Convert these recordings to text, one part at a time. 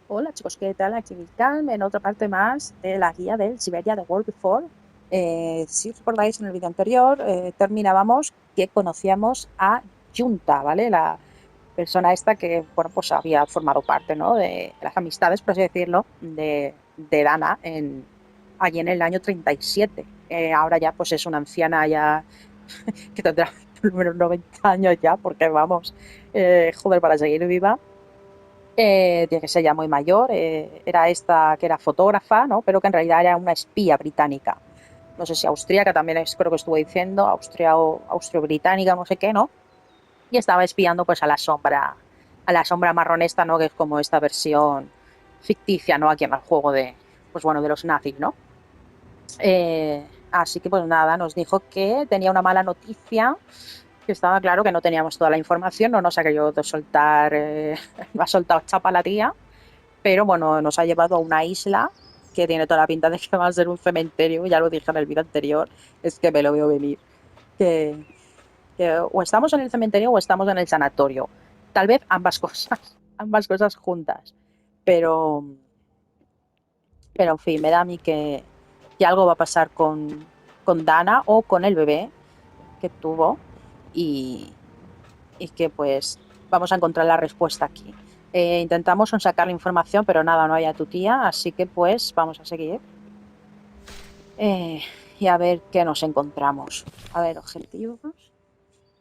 Hola chicos, ¿qué tal? Aquí Milkan, en otra parte más de la guía del Syberia de World Before. Si os recordáis en el vídeo anterior, terminábamos que conocíamos a Junta, ¿vale? La persona esta que, bueno, pues había formado parte, ¿no? De las amistades, por así decirlo, de Dana allí en el año 37. Ahora ya pues es una anciana ya que tendrá por lo menos 90 años ya, porque vamos, joder, para seguir viva. Tiene que ser ya muy mayor, era esta que era fotógrafa, ¿no? Pero que en realidad era una espía británica. No sé si austríaca también es, creo que estuvo diciendo, Austria o austro-británica, no sé qué, ¿no? Y estaba espiando pues a la sombra marrón esta, ¿no? Que es como esta versión ficticia, ¿no? Aquí en el juego de, pues bueno, de los nazis, ¿no? Así que pues nada, nos dijo que tenía una mala noticia, que estaba claro que no teníamos toda la información, no nos ha querido soltar, no ha soltado chapa la tía, pero bueno, nos ha llevado a una isla que tiene toda la pinta de que va a ser un cementerio, ya lo dije en el vídeo anterior, es que me lo veo venir, que, que o estamos en el cementerio o estamos en el sanatorio, tal vez ambas cosas, ambas cosas juntas, pero, pero en fin, me da a mí que algo va a pasar con Dana o con el bebé que tuvo y, y que pues vamos a encontrar la respuesta aquí. Intentamos sacar la información, pero nada, no hay a tu tía, así que pues vamos a seguir y a ver qué nos encontramos. A ver, objetivos,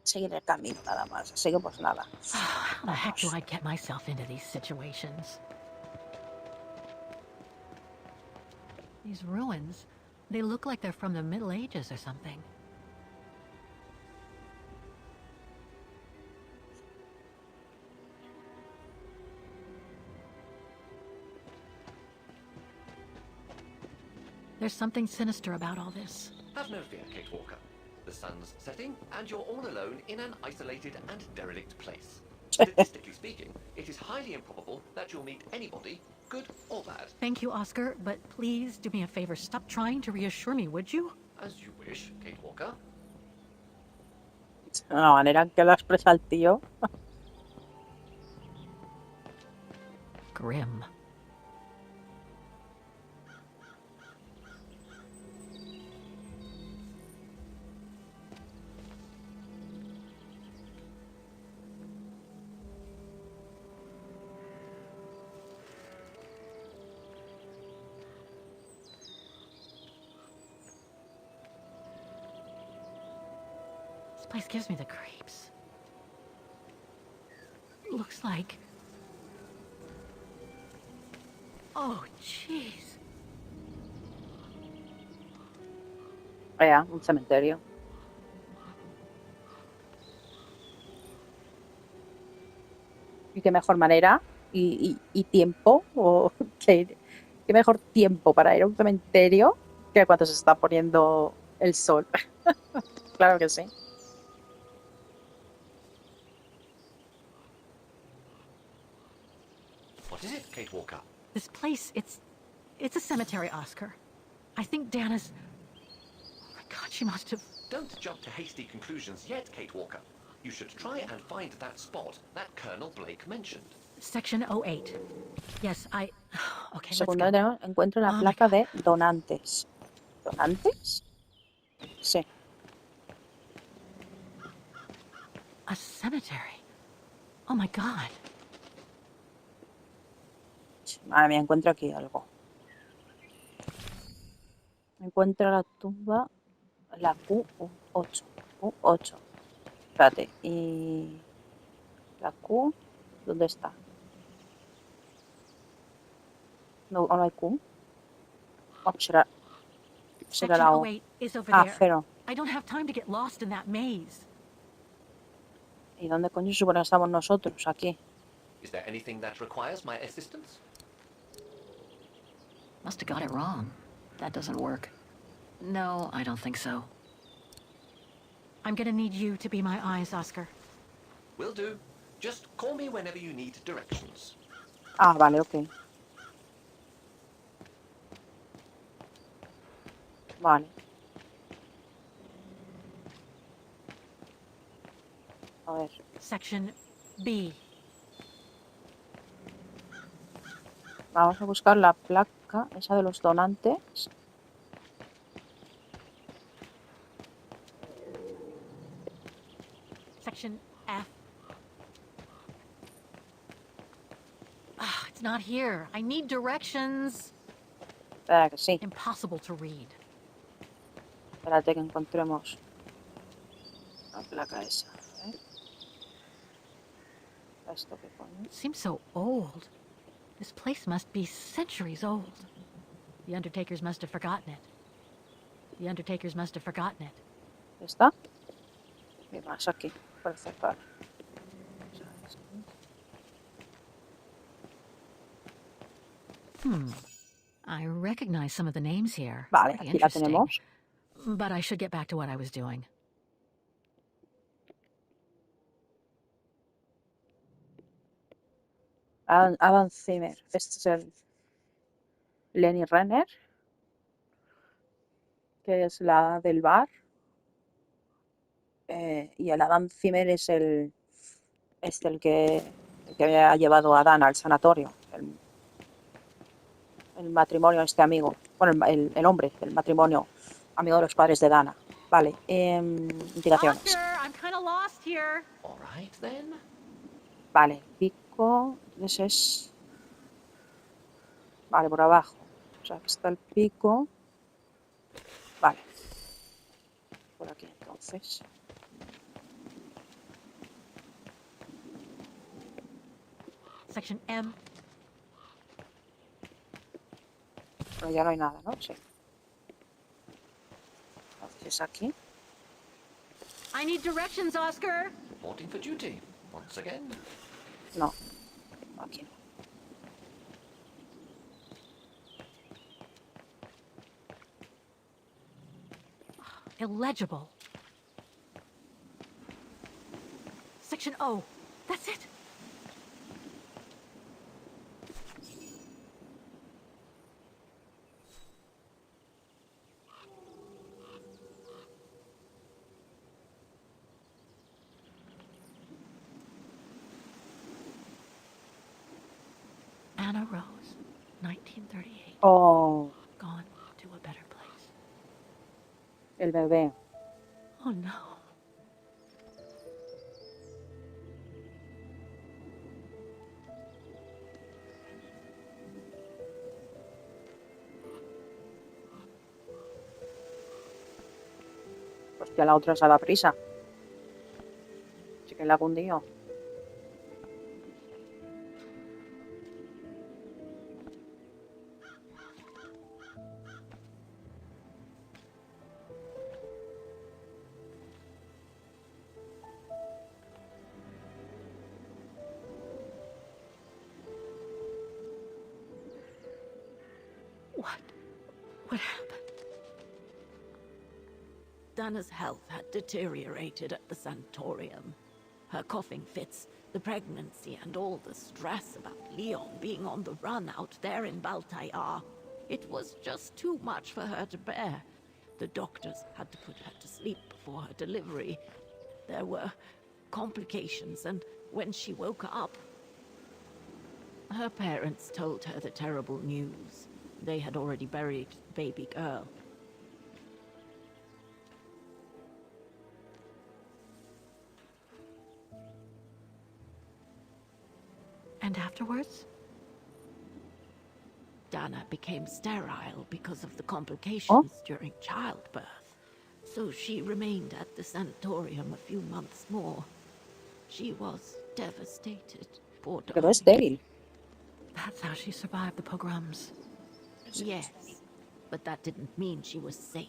seguir el camino nada más, así que pues nada, How the heck do vamos. I get myself into these situations? These ruins, they look like they're from the Middle Ages or something. There's something sinister about all this. Have no fear, Kate Walker. The sun's setting, and you're all alone in an isolated and derelict place. Statistically speaking, it is highly improbable that you'll meet anybody, good or bad. Thank you, Oscar, but please do me a favor. Stop trying to reassure me, would you? As you wish, Kate Walker. La manera en que lo expresa el tío. Grim. This place gives me the creeps. Looks like... Oh, jeez. Vea, un cementerio. Y qué mejor manera y tiempo, o qué mejor tiempo para ir a un cementerio que cuando se está poniendo el sol. Claro que sí. What is it, Kate Walker? This place, it's a cemetery, Oscar. I think Dana's... Oh my God, she must have... Don't jump to hasty conclusions yet, Kate Walker. You should try and find that spot that Colonel Blake mentioned. Section 08. Yes, I... Okay, let's Secundario go. tenemos encuentro en la Oh my placa God. de donantes. ¿Donantes? Sí. A cemetery. Oh my God. Madre mía, encuentro aquí algo. Encuentro la tumba, la Q8. Q8. Espérate, ¿y la Q? ¿Dónde está? No, no hay Q. Oh, será Section la O. 08 is over Ah, there. 0. I don't have time to get lost in that maze. ¿Y dónde coño se supone que estamos nosotros? Aquí. Is there anything that requires my assistance? Must have got it wrong. That doesn't work. No, I don't think so. I'm gonna need you to be my eyes, Oscar. Will do. Just call me whenever you need directions. Ah, vale, ok. Vale. A ver. Section B. Vamos a buscar la placa, esa de los donantes. Section F. Ah, it's not here. I need directions. Espera que sí. Impossible to read. Espérate que encontremos la placa esa. Esto que pone. It seems so old. This place must be centuries old. The Undertakers must have forgotten it. The Undertakers must have forgotten it. ¿Está? Y más aquí, para sacar. I recognize some of the names here. Vale, Very aquí la interesting. tenemos. But I should get back to what I was doing. Adam Zimmer. Este es el Lenny Renner, que es la del bar. Y el Adam Zimmer es el que había llevado a Dana al sanatorio. El matrimonio este amigo. Bueno, el hombre, el matrimonio amigo de los padres de Dana. Vale, indicaciones. Oscar, I'm kind of lost here. All right, then. Vale, pico. Ese es. Vale, por abajo. O sea, aquí está el pico. Vale. Por aquí, entonces. Section M. Pero ya no hay nada, ¿no? Sí. Entonces aquí. I need directions, Oscar. Reporting for duty. Once again. No. Aquí no. Illegible. Section O. That's it. Anna Rose, 1938. Oh, Gone to a better place. el bebé. Oh no. Hostia, la otra se da prisa. Sí que la ha cundido. What happened? Dana's health had deteriorated at the sanatorium. Her coughing fits, the pregnancy, and all the stress about Leon being on the run out there in Baltayar. It was just too much for her to bear. The doctors had to put her to sleep before her delivery. There were complications, and when she woke up, her parents told her the terrible news. They had already buried baby girl. And afterwards? Dana became sterile because of the complications during childbirth. So she remained at the sanatorium a few months more. She was devastated, poor Quedó darling. estéril. That's how she survived the pogroms. Yes, but that didn't mean she was safe.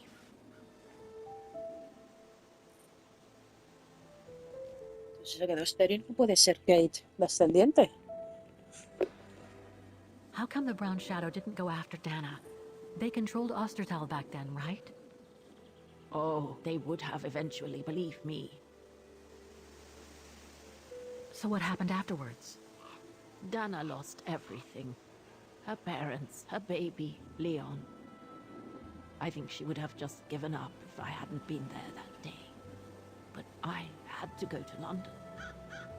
Si se quedó estéril, no puede ser Kate descendiente. How come the Brown Shadow didn't go after Dana? They controlled Ostertal back then, right? Oh, they would have eventually, believe me. So what happened afterwards? Dana lost everything. Her parents, her baby, Leon. I think she would have just given up if I hadn't been there that day. But I had to go to London.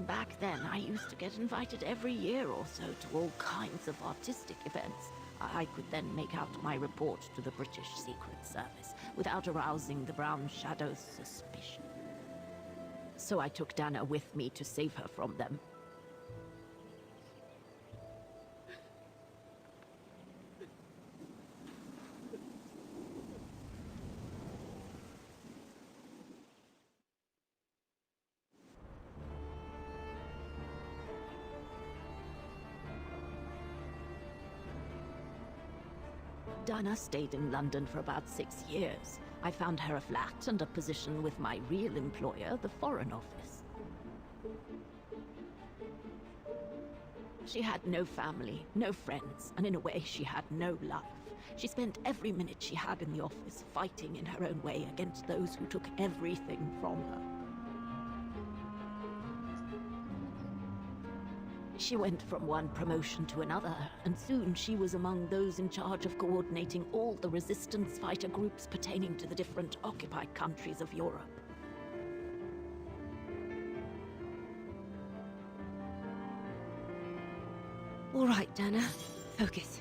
Back then, I used to get invited every year or so to all kinds of artistic events. I could then make out my report to the British Secret Service without arousing the Brown Shadow's suspicion. So I took Dana with me to save her from them. Dana stayed in London for about 6 years. I found her a flat and a position with my real employer, the Foreign Office. She had no family, no friends, and in a way she had no life. She spent every minute she had in the office fighting in her own way against those who took everything from her. She went from one promotion to another, and soon she was among those in charge of coordinating all the resistance fighter groups pertaining to the different occupied countries of Europe. All right, Dana. Focus.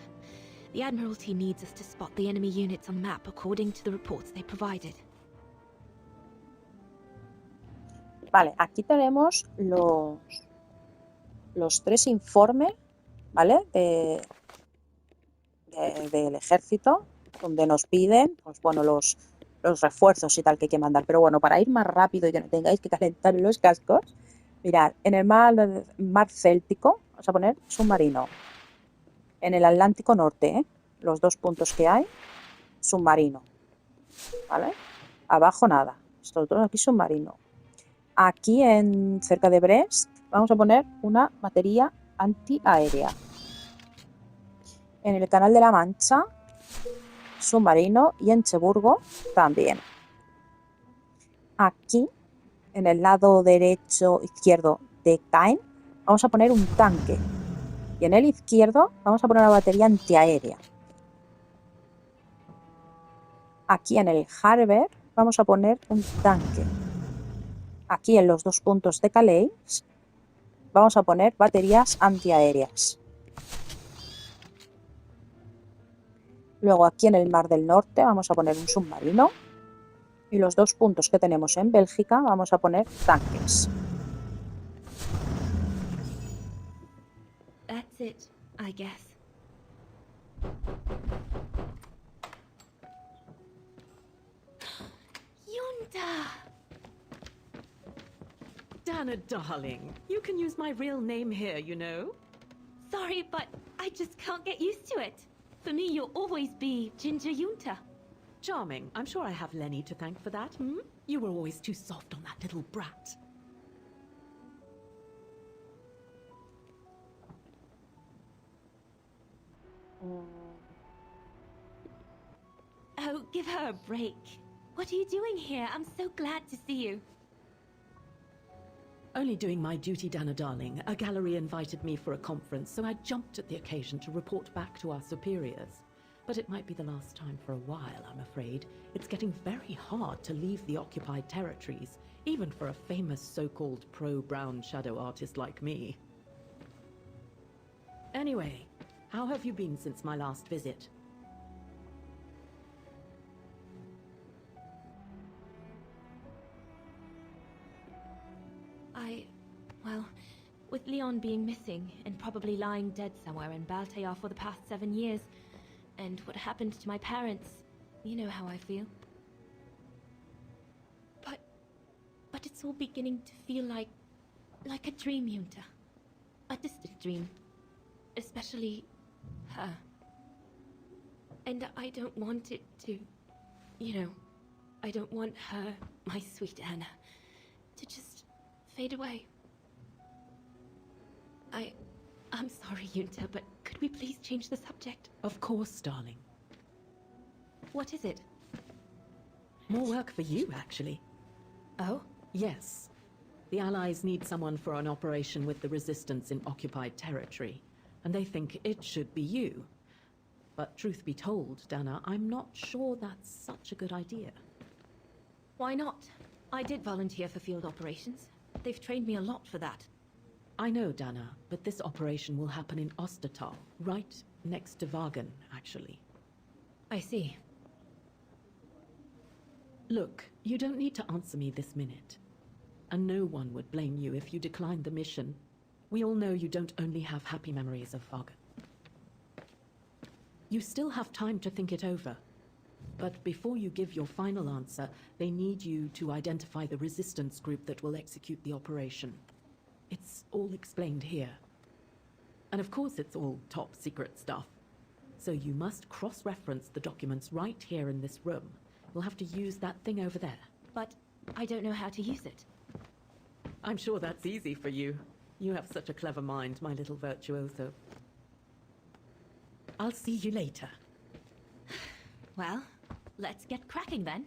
The Admiralty needs us to spot the enemy units on map according to the reports they provided. Vale, aquí tenemos los 3 informes, ¿vale? Del ejército, donde nos piden, pues bueno, los refuerzos y tal que hay que mandar. Pero bueno, para ir más rápido y que no tengáis que calentar los cascos, mirad, en el mar Céltico, vamos a poner submarino. En el Atlántico Norte, los 2 puntos que hay, submarino, ¿vale? Abajo nada, estos 2 aquí submarino. Aquí cerca de Brest vamos a poner una batería antiaérea. En el Canal de la Mancha, submarino, y en Cherburgo también. Aquí, en el lado izquierdo de Caen, vamos a poner un tanque. Y en el izquierdo vamos a poner una batería antiaérea. Aquí en el Harbour vamos a poner un tanque. Aquí en los 2 puntos de Calais vamos a poner baterías antiaéreas. Luego aquí en el Mar del Norte vamos a poner un submarino. Y los 2 puntos que tenemos en Bélgica vamos a poner tanques. That's it, I guess. Yunta! Dana, darling, you can use my real name here, you know? Sorry, but I just can't get used to it. For me, you'll always be Ginger Yunta. Charming. I'm sure I have Lenny to thank for that, hmm? You were always too soft on that little brat. Oh, give her a break. What are you doing here? I'm so glad to see you. Only doing my duty, Dana, darling. A gallery invited me for a conference, so I jumped at the occasion to report back to our superiors. But it might be the last time for a while, I'm afraid. It's getting very hard to leave the occupied territories, even for a famous so-called pro-Brown Shadow artist like me. Anyway, how have you been since my last visit? Well, with Leon being missing and probably lying dead somewhere in Baltayar for the past 7 years, and what happened to my parents, you know how I feel. But it's all beginning to feel like a dream, Yunta. A distant dream. Especially her. And I don't want it to, I don't want her, my sweet Anna, to just fade away. I'm sorry, Yunta, but could we please change the subject? Of course, darling. What is it? More work for you, actually. Oh? Yes. The Allies need someone for an operation with the Resistance in occupied territory, and they think it should be you. But truth be told, Dana, I'm not sure that's such a good idea. Why not? I did volunteer for field operations. They've trained me a lot for that. I know, Dana, but this operation will happen in Ostertal, right next to Wagen, actually. I see. Look, you don't need to answer me this minute. And no one would blame you if you declined the mission. We all know you don't only have happy memories of Wagen. You still have time to think it over. But before you give your final answer, they need you to identify the resistance group that will execute the operation. It's all explained here. And of course it's all top secret stuff. So you must cross-reference the documents right here in this room. You'll have to use that thing over there. But I don't know how to use it. I'm sure that's easy for you. You have such a clever mind, my little virtuoso. I'll see you later. Well, let's get cracking then.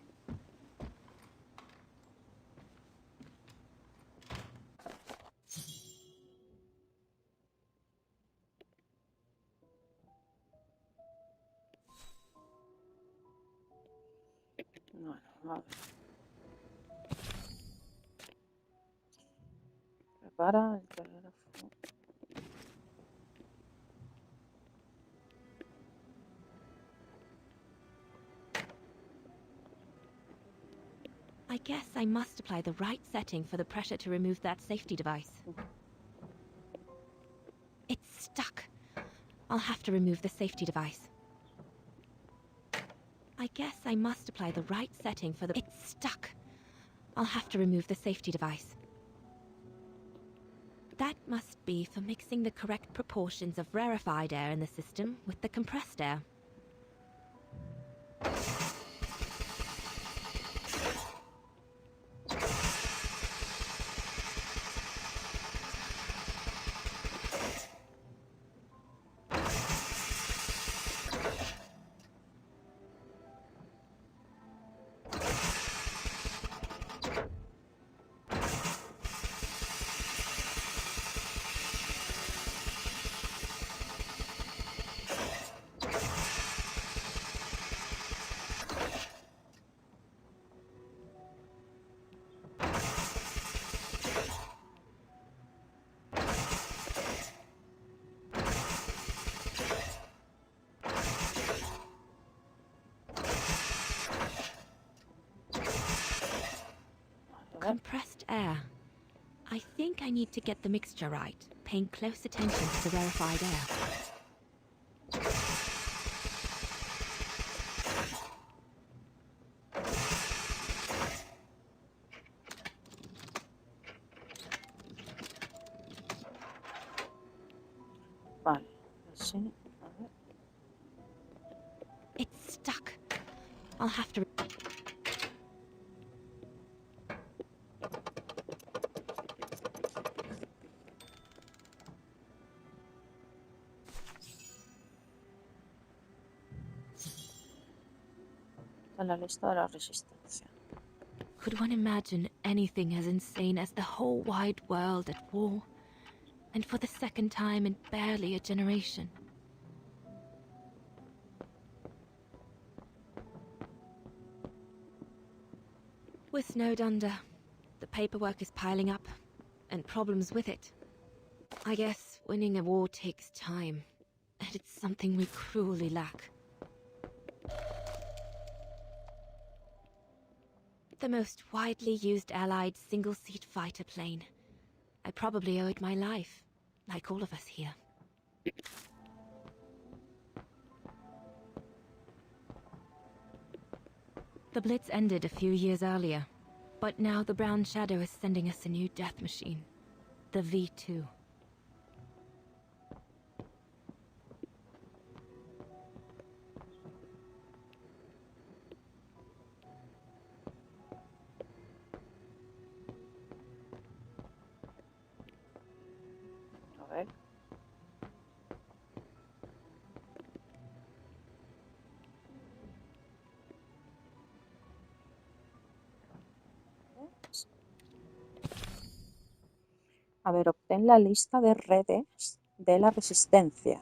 Bueno, a ver. Prepara el teléfono. I guess I must apply the right setting for the pressure to remove that safety device. It's stuck. I'll have to remove the safety device. I guess I must apply the right setting for the... It's stuck. I'll have to remove the safety device. That must be for mixing the correct proportions of rarefied air in the system with the compressed air. Compressed air. I think I need to get the mixture right, paying close attention to the rarefied air. Vale, así. A ver. It's stuck. I'll have to... En la lista de la resistencia. Could one imagine anything as insane as the whole wide world at war? And for the second time in barely a generation. We're snowed under. The paperwork is piling up, and problems with it. I guess winning a war takes time, and it's something we cruelly lack. The most widely used Allied single-seat fighter plane. I probably owe it my life, like all of us here. The Blitz ended a few years earlier, but now the Brown Shadow is sending us a new death machine, the V2. A ver. A ver, obtén la lista de redes de la resistencia.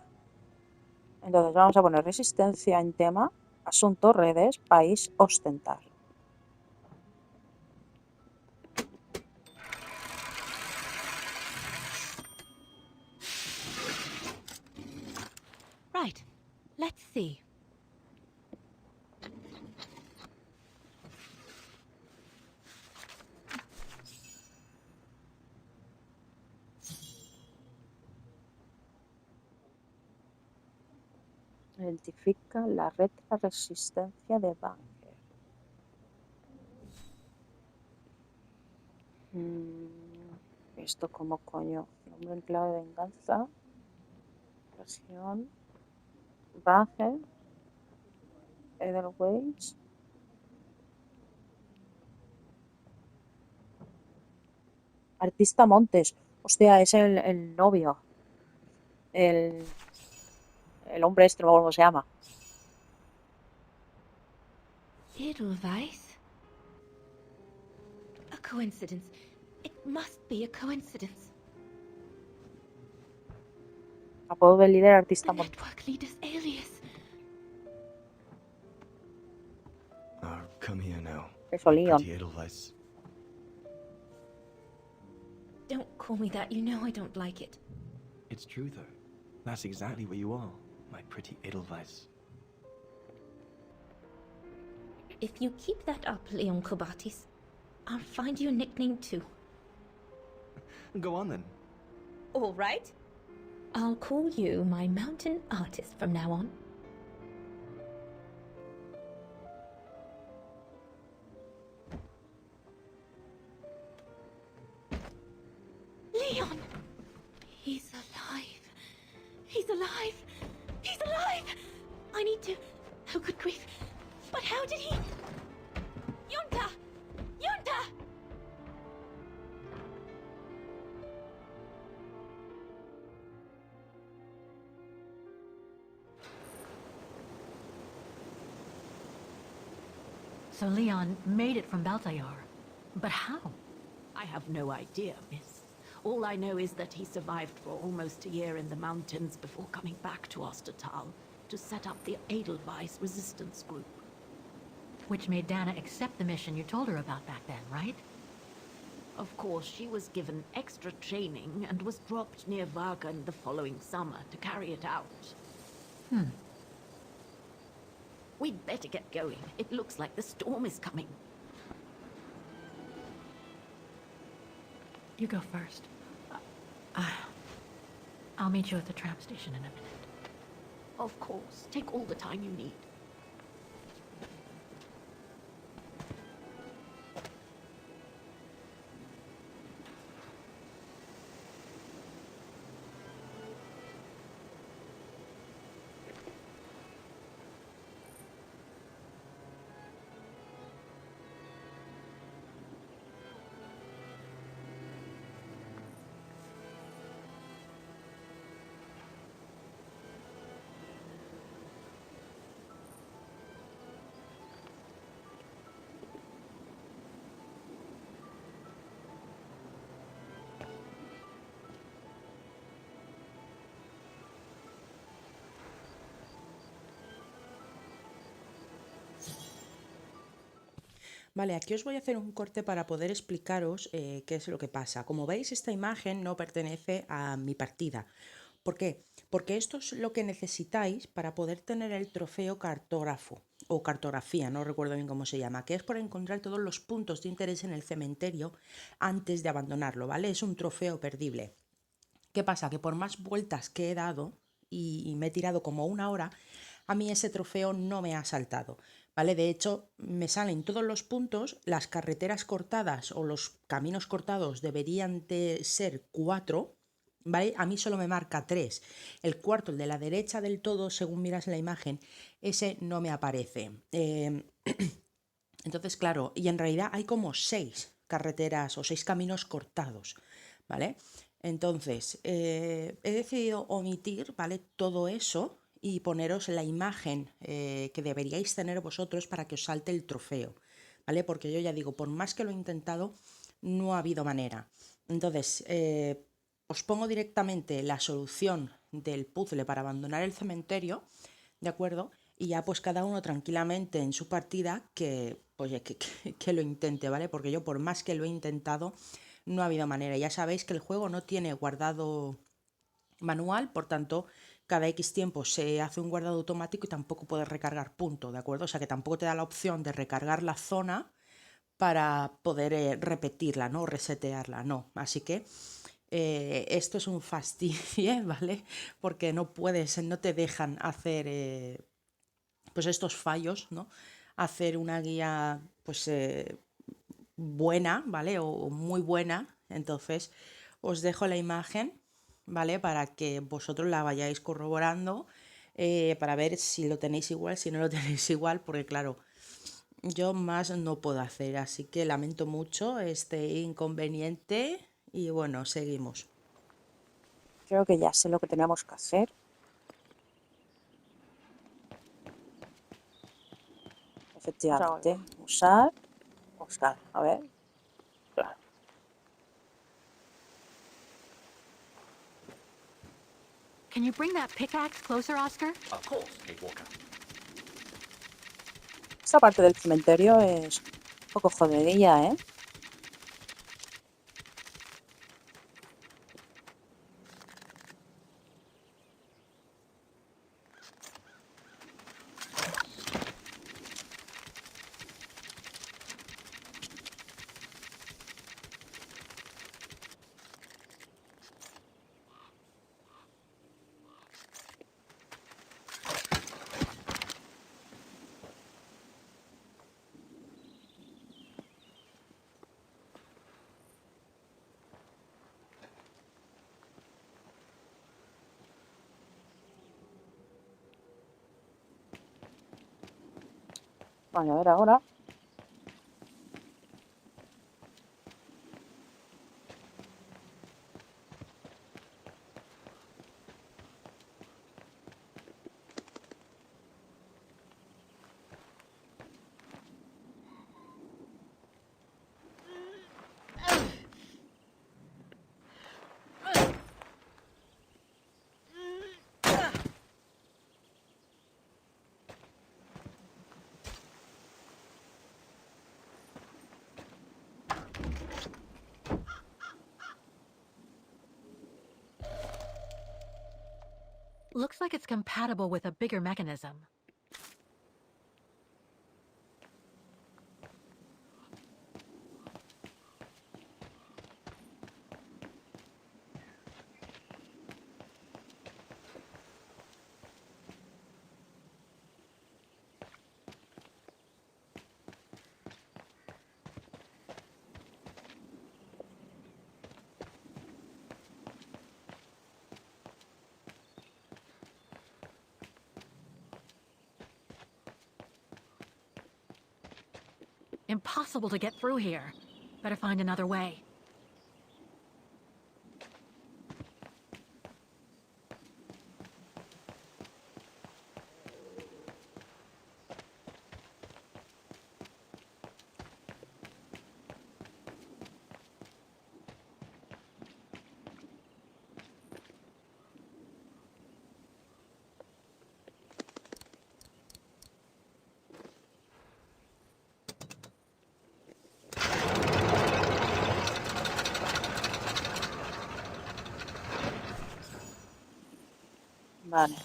Entonces vamos a poner resistencia en tema, asunto, redes, país, ostentar. Right. Let's see. Identifica la red de la resistencia de Banger. ¿Esto cómo coño? Nombre en clave de venganza. Región. Banger. Edelweiss. Artista Montes. Hostia, es el novio. El hombre este, no me acuerdo cómo se llama. Edelweiss? A coincidence. It must be a coincidence. Apodo del líder The Artista Montes. network leader's alias. Come here now. Eso, my Leon. pretty Edelweiss. Don't call me that. You know I don't like it. It's true, though. That's exactly what you are, my pretty Edelweiss. If you keep that up, Leon Kobatis, I'll find you a nickname too. Go on, then. All right. I'll call you my mountain artist from now on. Leon! He's alive. He's alive. He's alive! I need to... Oh, good grief. But how did he... Yunta! Yunta! So Leon made it from Baltayar. But how? I have no idea, miss. All I know is that he survived for almost a year in the mountains before coming back to Ostertal to set up the Edelweiss resistance group. Which made Dana accept the mission you told her about back then, right? Of course, she was given extra training and was dropped near Vagan the following summer to carry it out. We'd better get going. It looks like the storm is coming. You go first. I'll meet you at the tram station in a minute. Of course. Take all the time you need. Vale, aquí os voy a hacer un corte para poder explicaros qué es lo que pasa. Como veis, esta imagen no pertenece a mi partida. ¿Por qué? Porque esto es lo que necesitáis para poder tener el trofeo cartógrafo o cartografía, no recuerdo bien cómo se llama, que es por encontrar todos los puntos de interés en el cementerio antes de abandonarlo, ¿vale? Es un trofeo perdible. ¿Qué pasa? Que por más vueltas que he dado y me he tirado como 1 hora, a mí ese trofeo no me ha saltado, ¿vale? De hecho, me salen todos los puntos, las carreteras cortadas o los caminos cortados deberían de ser 4, ¿vale? A mí solo me marca 3. El cuarto, el de la derecha del todo, según miras la imagen, ese no me aparece. Entonces, claro, y en realidad hay como 6 carreteras o 6 caminos cortados, ¿vale? Entonces, he decidido omitir, ¿vale? Todo eso y poneros la imagen que deberíais tener vosotros para que os salte el trofeo, ¿vale? Porque yo ya digo, por más que lo he intentado, no ha habido manera. Entonces, os pongo directamente la solución del puzzle para abandonar el cementerio, ¿de acuerdo? Y ya pues cada uno tranquilamente en su partida que lo intente, ¿vale? Porque yo por más que lo he intentado, no ha habido manera. Ya sabéis que el juego no tiene guardado manual, por tanto, cada X tiempo se hace un guardado automático y tampoco puedes recargar punto, ¿de acuerdo? O sea que tampoco te da la opción de recargar la zona para poder repetirla, ¿no? Resetearla, no. Así que esto es un fastidio, ¿vale? Porque no puedes, no te dejan hacer pues estos fallos, ¿no? Hacer una guía pues buena, ¿vale? O muy buena. Entonces os dejo la imagen, ¿vale? Para que vosotros la vayáis corroborando, para ver si lo tenéis igual, si no lo tenéis igual, porque claro, yo más no puedo hacer, así que lamento mucho este inconveniente y bueno, seguimos. Creo que ya sé lo que tenemos que hacer. Efectivamente, usar, buscar, a ver, claro. Can you bring that pickaxe closer, Oscar? Of course, Kate Walker. Esta parte del cementerio es un poco jodidilla, ¿eh? Vale, a ver ahora. Looks like it's compatible with a bigger mechanism. Impossible to get through here. Better find another way. Vale.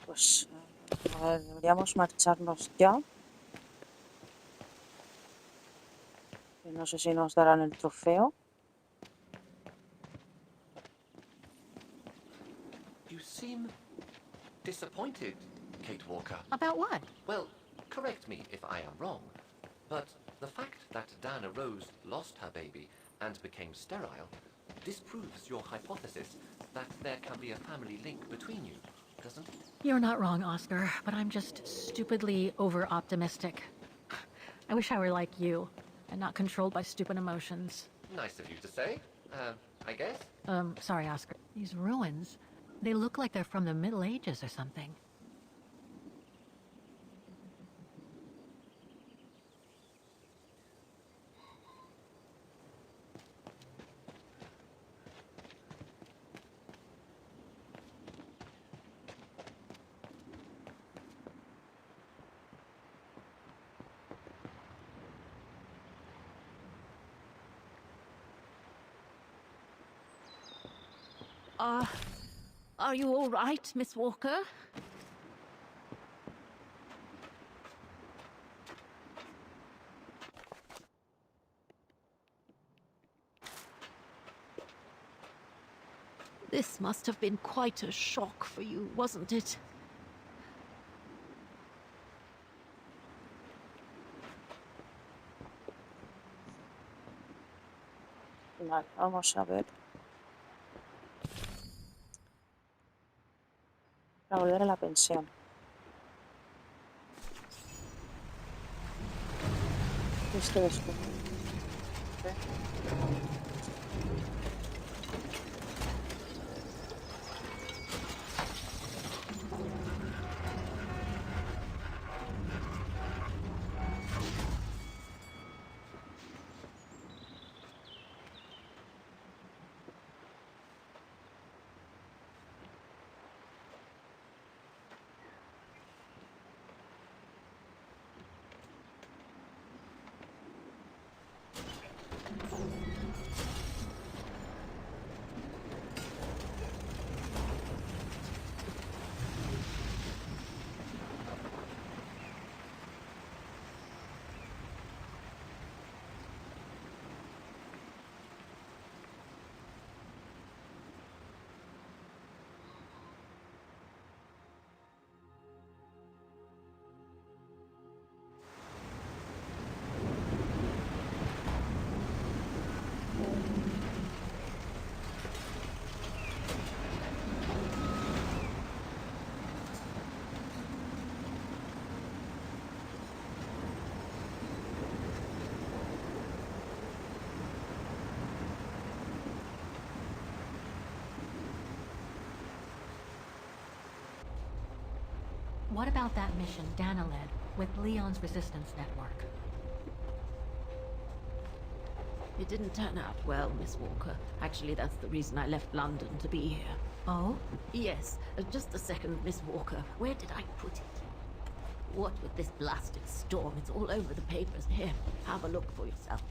Pues a ver, deberíamos marcharnos ya. No sé si nos darán el trofeo. You seem disappointed, Kate Walker. About what? Well, correct me if I am wrong, but the fact that Diana Rose lost her baby and became sterile disproves your hypothesis that there can be a family link between you, doesn't it? You're not wrong, Oscar, but I'm just stupidly over-optimistic. I wish I were like you, and not controlled by stupid emotions. Nice of you to say, I guess. Sorry, Oscar. These ruins, they look like they're from the Middle Ages or something. Are you all right, Miss Walker? This must have been quite a shock for you, wasn't it? Vale, vamos a ver. Para volver a la pensión. Este después. What about that mission Dana led with Leon's resistance network? It didn't turn out well, Miss Walker. Actually, that's the reason I left London to be here. Oh? Yes, just a second, Miss Walker. Where did I put it? What with this blasted storm? It's all over the papers. Here, have a look for yourself.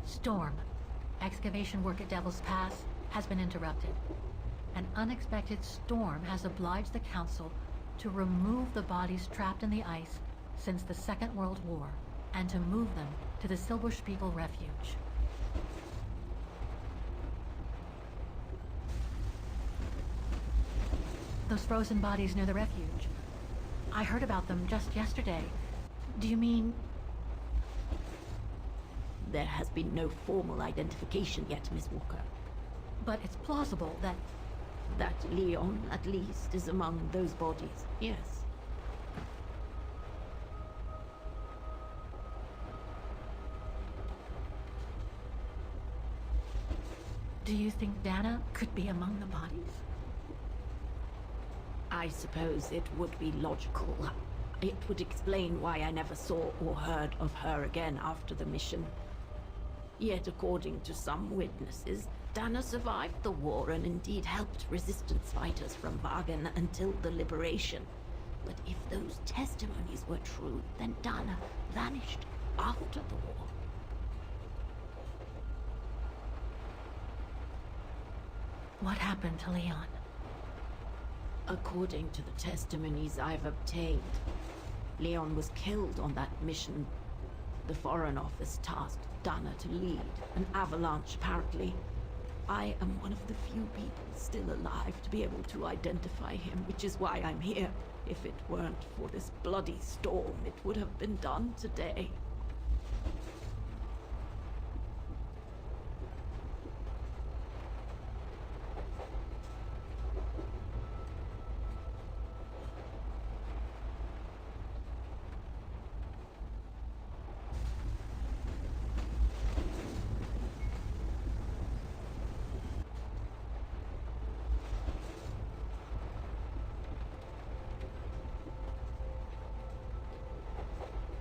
Storm. Excavation work at Devil's Pass has been interrupted. An unexpected storm has obliged the Council to remove the bodies trapped in the ice since the Second World War and to move them to the Silberspiegel refuge. Those frozen bodies near the refuge. I heard about them just yesterday. Do you mean... There has been no formal identification yet, Miss Walker. But it's plausible that... That Leon, at least, is among those bodies, yes. Do you think Dana could be among the bodies? I suppose it would be logical. It would explain why I never saw or heard of her again after the mission. Yet, according to some witnesses, Dana survived the war and indeed helped resistance fighters from Wagen until the liberation. But if those testimonies were true, then Dana vanished after the war. What happened to Leon? According to the testimonies I've obtained, Leon was killed on that mission. The Foreign Office tasked Dana to lead an avalanche, apparently. I am one of the few people still alive to be able to identify him, which is why I'm here. If it weren't for this bloody storm, it would have been done today.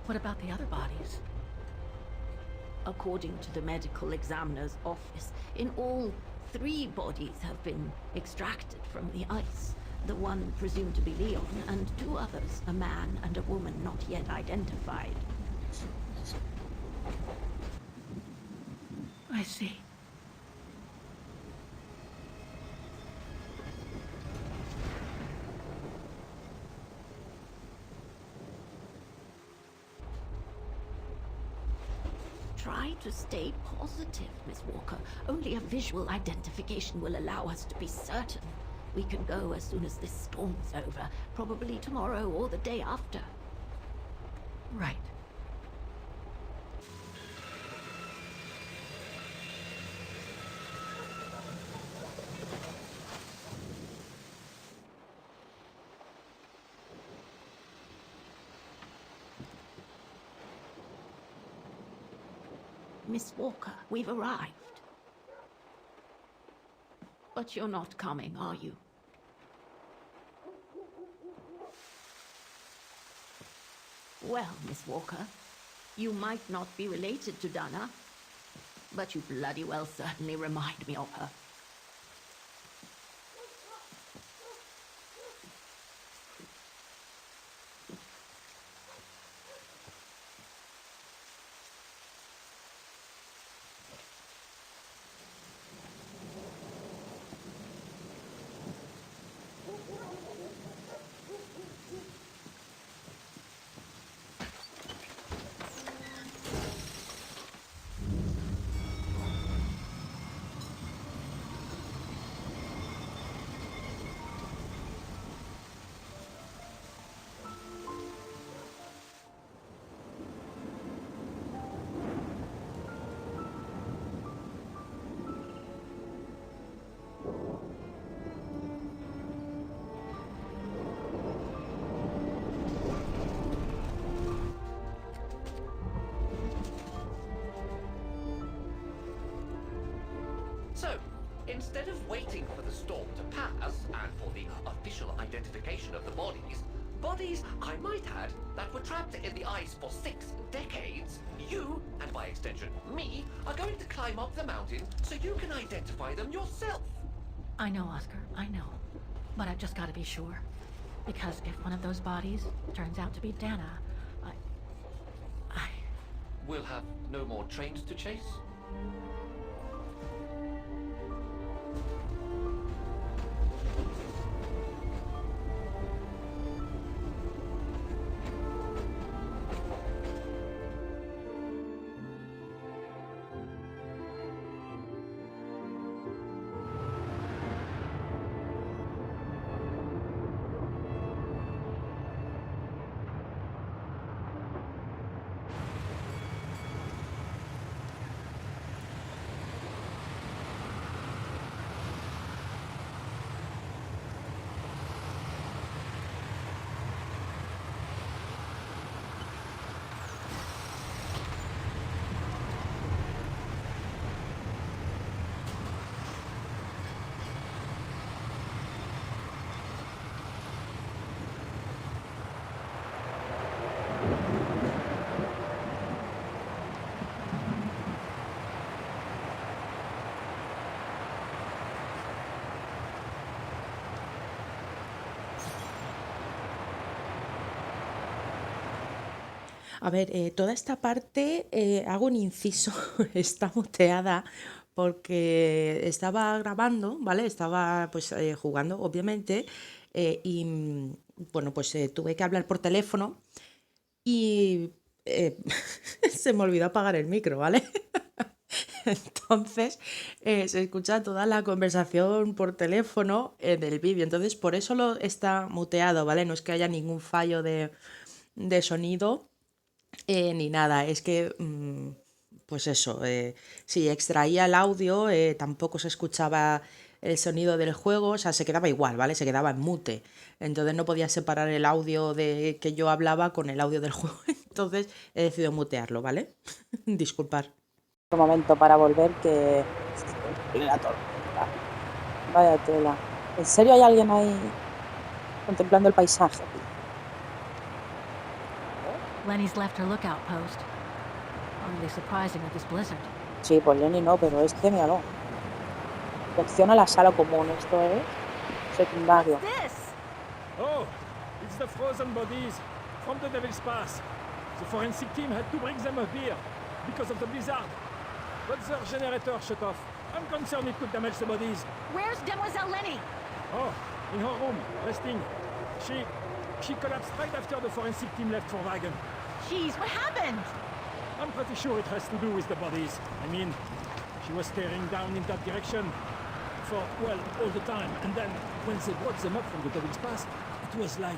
What about the other bodies? According to the medical examiner's office, in all, 3 bodies have been extracted from the ice. The one presumed to be Leon, and 2 others, a man and a woman not yet identified. I see. Try to stay positive, Miss Walker. Only a visual identification will allow us to be certain. We can go as soon as this storm's over, probably tomorrow or the day after. Right. Miss Walker, we've arrived. But you're not coming, are you? Well, Miss Walker, you might not be related to Dana, but you bloody well certainly remind me of her. So, instead of waiting for the storm to pass and for the official identification of the bodies, I might add, that were trapped in the ice for 6 decades, you, and by extension me, are going to climb up the mountain so you can identify them yourself. I know, Oscar, I know. But I've just got to be sure. Because if one of those bodies turns out to be Dana, We'll have no more trains to chase? A ver, toda esta parte, hago un inciso, está muteada porque estaba grabando, ¿vale? Estaba pues jugando, obviamente, bueno, pues tuve que hablar por teléfono y se me olvidó apagar el micro, ¿vale? Entonces se escucha toda la conversación por teléfono del vídeo, entonces por eso lo está muteado, ¿vale? No es que haya ningún fallo de sonido. Ni nada, es que, pues eso, si extraía el audio, tampoco se escuchaba el sonido del juego, o sea, se quedaba igual, ¿vale? Se quedaba en mute, entonces no podía separar el audio de que yo hablaba con el audio del juego, entonces he decidido mutearlo, ¿vale? Disculpar. Un momento para volver que... la tormenta. Vaya tela. ¿En serio hay alguien ahí contemplando el paisaje? Lenny's left her lookout post. Hardly surprising with this blizzard. Sí, pues Lenny no, pero este, míralo. Selecciona la sala común, esto es secundario. Oh, it's the frozen bodies from the Devil's Pass. The forensic team had to bring them up here because of the blizzard. But their generator shut off. I'm concerned it could damage the bodies. Where's Demoiselle Lenny? Oh, in her room, resting. She collapsed right after the forensic team left for Wagon. Jeez, what happened? I'm pretty sure it has to do with the bodies. I mean, she was staring down in that direction for, well, all the time. And then when they brought them up from the Devil's Pass, it was like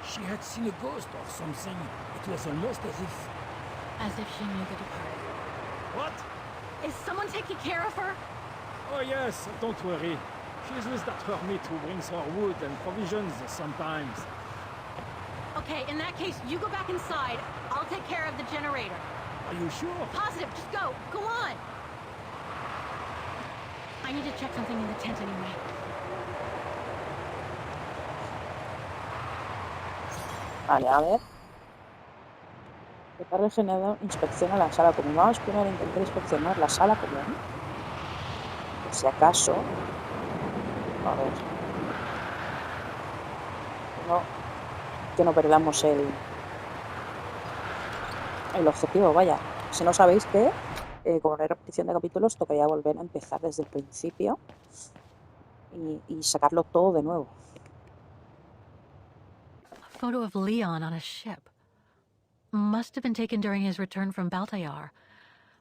she had seen a ghost or something. It was almost as if... As if she knew the departed. What? Is someone taking care of her? Oh yes, don't worry. She's with that hermit who brings her wood and provisions sometimes. Okay, in that case, you go back inside. I'll take care of the generator. Are you sure? Positive, just go. Go on. I need to check something in the tent anyway. Vale, a ver. Prepara el generador, inspecciona la sala común. Vamos primero a intentar inspeccionar la sala común. Por si acaso. A ver. No, que no perdamos el objetivo, vaya. Si no sabéis que, como no hay repetición de capítulos, tocaría volver a empezar desde el principio y sacarlo todo de nuevo. A photo of Leon on a ship. Must have been taken during his return from Baltayar.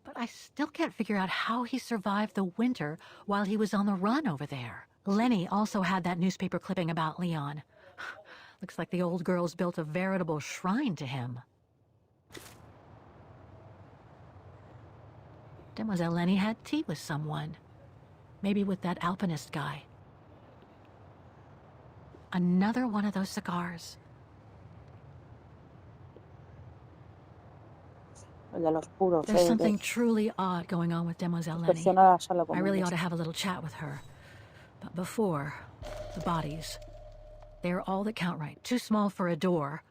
But I still can't figure out how he survived the winter while he was on the run over there. Lenny also had that newspaper clipping about Leon. Looks like the old girls built a veritable shrine to him. Demoiselle Lenny had tea with someone. Maybe with that alpinist guy. Another one of those cigars. There's something truly odd going on with Demoiselle Lenny. I really ought to have a little chat with her. But before, the bodies. They're all that count, right? Too small for a door.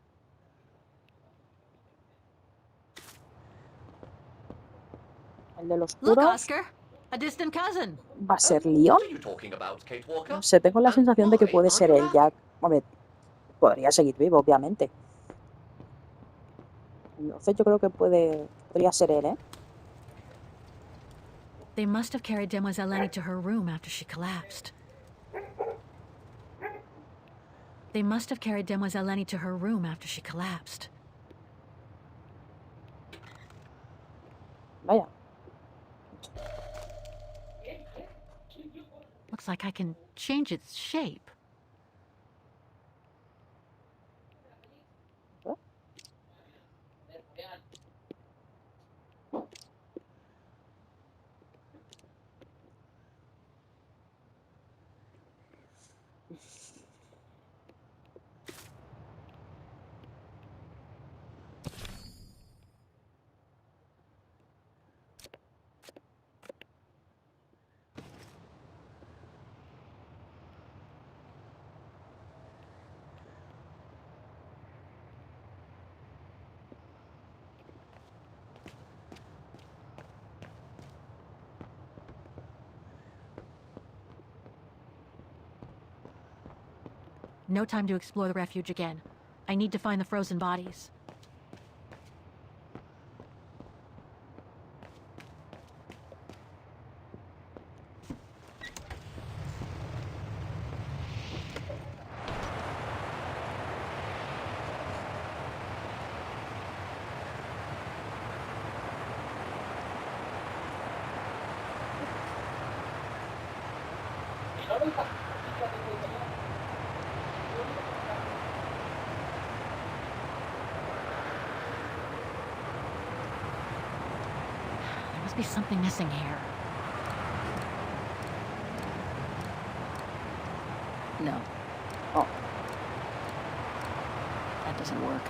Look, Oscar, a distant cousin. ¿Va a ser Leon? No sé, tengo la sensación de que puede ser él ya. Hombre, podría seguir vivo, obviamente. Entonces yo creo que podría ser él, ¿eh? They must have carried Demoiselle Lenny to her room after she collapsed. They must have carried Demoiselle Lenny to her room after she collapsed. Vaya. Looks like I can change its shape. No time to explore the refuge again. I need to find the frozen bodies. There must be something missing here. No. Oh. That doesn't work.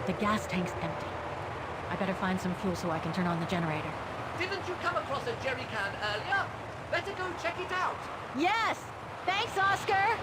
The gas tank's empty. I better find some fuel so I can turn on the generator. Didn't you come across a jerry can earlier? Better go check it out. Yes! Thanks, Oscar!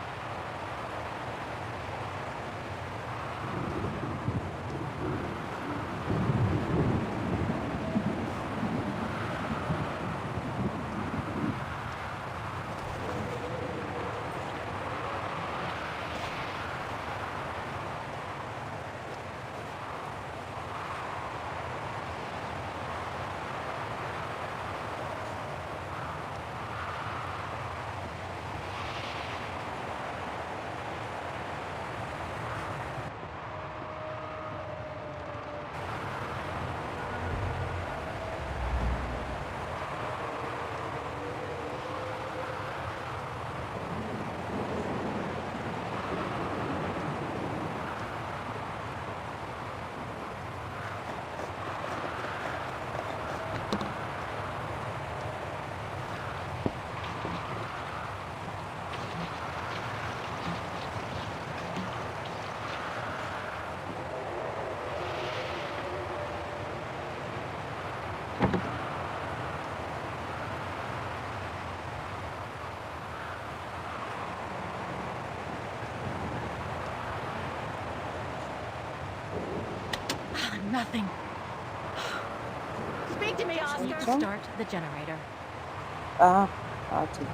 Nothing. Speak to me, Oscar. Start the generator. Ah, aquí.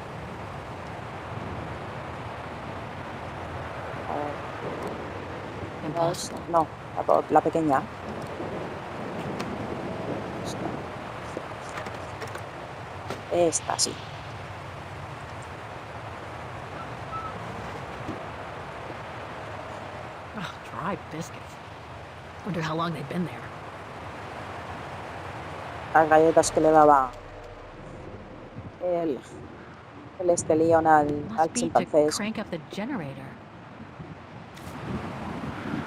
A ver, Impossible. no, la pequeña. Esta sí. Oh, dry biscuits. Wonder how long they've been there. Las galletas que le daba el este Leon al Must be to chimpancé. crank up the generator.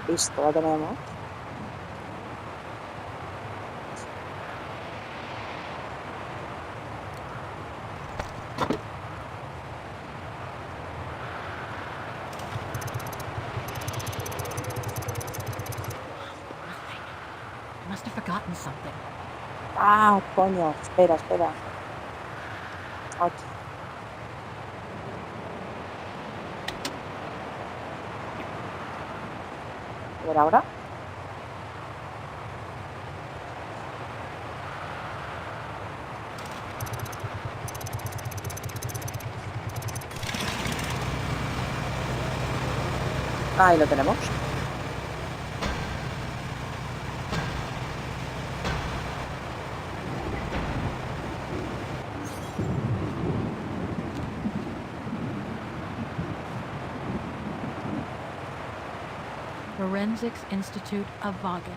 Listo, la tenemos. I must have forgotten something. Ah, coño, espera. Aquí. A ver ahora. Ahí lo tenemos. Forensics Institute of Vagen.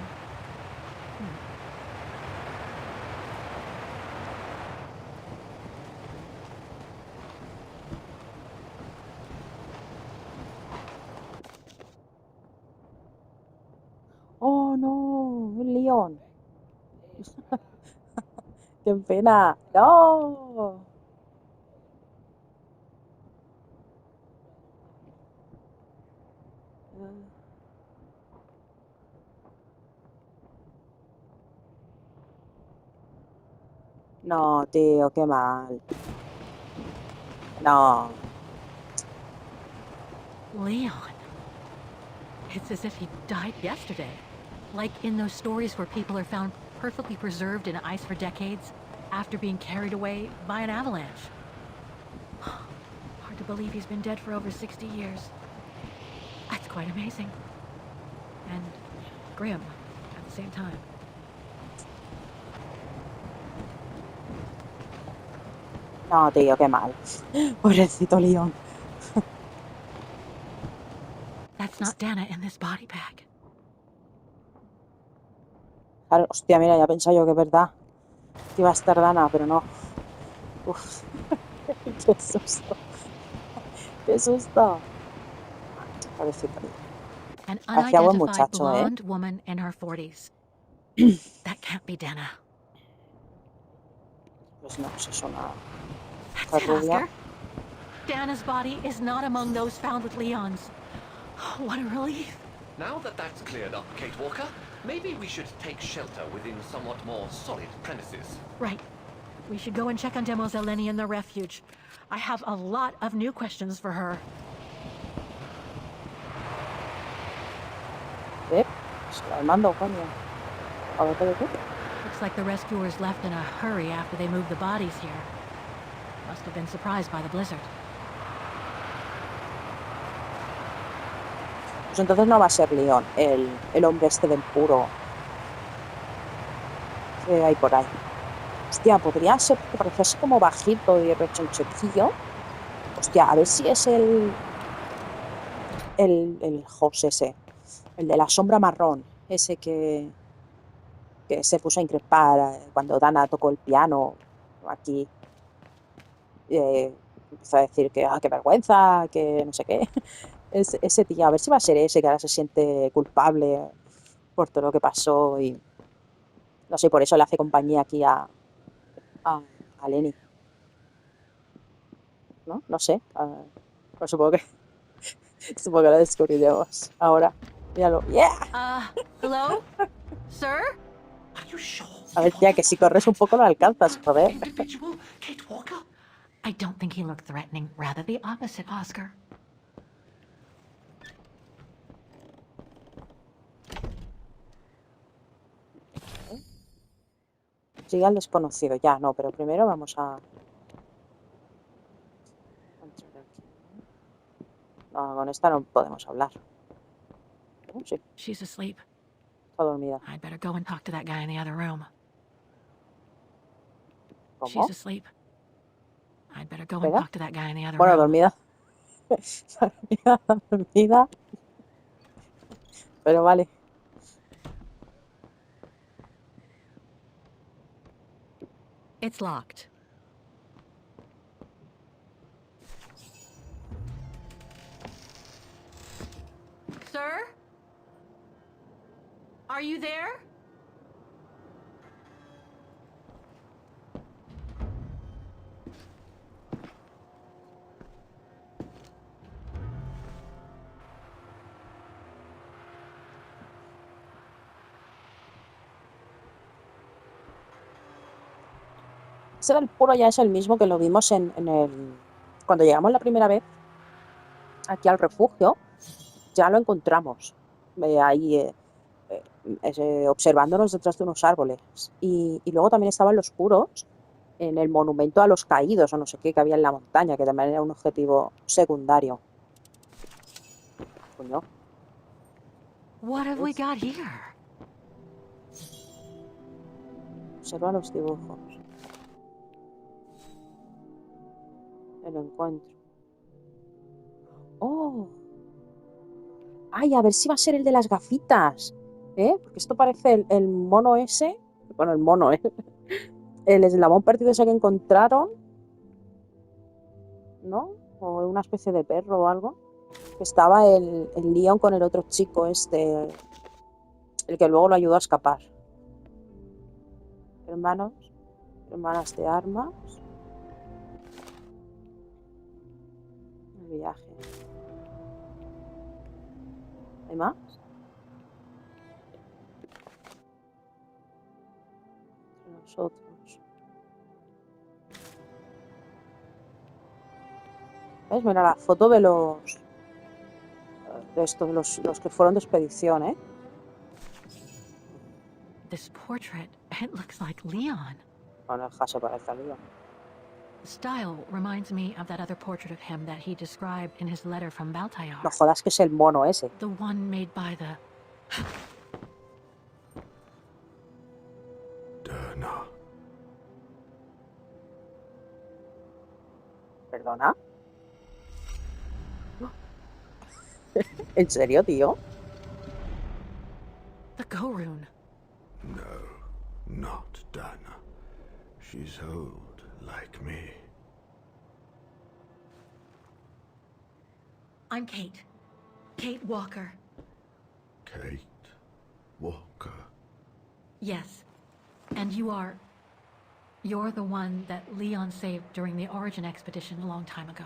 Oh, no, un león. Qué pena. No. No, tío, qué mal. No. Leon. It's as if he died yesterday. Like in those stories where people are found perfectly preserved in ice for decades after being carried away by an avalanche. Hard to believe he's been dead for over 60 years. That's quite amazing. And grim at the same time. No, tío, qué mal. Pobrecito león. That's not Dana in this body bag. Claro, hostia, mira, ya pensaba yo que es verdad. Que iba a estar Dana, pero no. Uf. Qué susto. Qué susto. Pobrecito león. An Hacía buen unidentified muchacho, ¿eh? blonde woman in her 40s. That can't be Dana. Pues no, si es una That's it, rubia. Oscar. Dana's body is not among those found with Leon's. What a relief. Now that that's cleared up, Kate Walker, maybe we should take shelter within somewhat more solid premises. Right. We should go and check on Demoiselle Lenny in the refuge. I have a lot of new questions for her. Se la mando, coño. A ver qué le ocurre. Looks like the rescuers left in a hurry after they moved the bodies here. Must have been surprised by the blizzard. Pues entonces no va a ser Leon, el hombre este del puro que hay por ahí. Hostia, podría ser, porque parece así como bajito y rechonchetillo. Hostia, a ver si es el Hobbs ese, el de la sombra marrón, ese que se puso a increpar cuando Dana tocó el piano aquí. Empezó a decir que qué vergüenza, que no sé qué. Ese tío, a ver si va a ser ese que ahora se siente culpable por todo lo que pasó y no sé, por eso le hace compañía aquí a Lenny. ¿No? No sé. Pues supongo que lo descubriremos ahora. Míralo. ¡Yeah! Hello? Sir? Are you sure? A ver, tía, que si corres un poco lo alcanzas, joder. Individual, Kate Walker? I don't think he looked threatening. Rather the opposite, Oscar. Sigue al desconocido, ya, no, pero primero vamos a... No, con esta no podemos hablar. Sí, She's asleep. está dormida. I'd better go and talk to that guy in the other room. ¿Cómo? She's asleep. I'd better go and ¿Espera? talk to that guy in the other Bueno, room. dormida. Dormida. Pero vale. It's locked. Sir? Are you there? Ese del puro ya es el mismo que lo vimos en el... Cuando llegamos la primera vez aquí al refugio, ya lo encontramos. Ahí observándonos detrás de unos árboles. Y luego también estaban los puros en el monumento a los caídos o no sé qué que había en la montaña, que también era un objetivo secundario. Coño. What have we got here? Observa los dibujos. El encuentro. ¡Oh! ¡Ay, a ver si va a ser el de las gafitas! ¿Eh? Porque esto parece el mono ese. Bueno, el mono, ¿eh? El eslabón perdido ese que encontraron. ¿No? O una especie de perro o algo. Que estaba el Leon con el otro chico este. El que luego lo ayudó a escapar. Hermanos. Hermanas de armas. El viaje. ¿Hay más? Nosotros. ¿Ves? Mira la foto de los... De estos, los que fueron de expedición, ¿eh? This portrait, it looks like Leon. Bueno, el se parece a Leon. The style reminds me of that other portrait of him that he described in his letter from Baltayar. No jodas que es el mono ese. The one made by the... Dana. ¿Perdona? ¿En serio, tío? The Go Rune. No, not Dana. She's old, like me. I'm Kate. Kate Walker. Kate Walker. Yes. And you're the one that Leon saved during the Origin expedition a long time ago,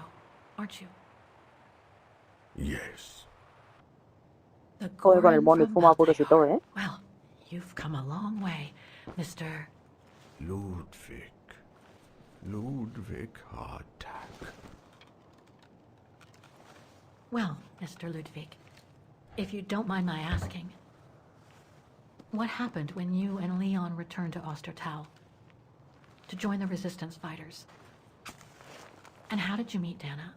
aren't you? Yes. The Joder, con el Goran mono y from fuma puros y todo, ¿eh? Well, you've come a long way, Mr. Ludwig. Ludwig Hardtack. Well, Mr. Ludwig, if you don't mind my asking, what happened when you and Leon returned to Ostertal to join the resistance fighters? And how did you meet Dana?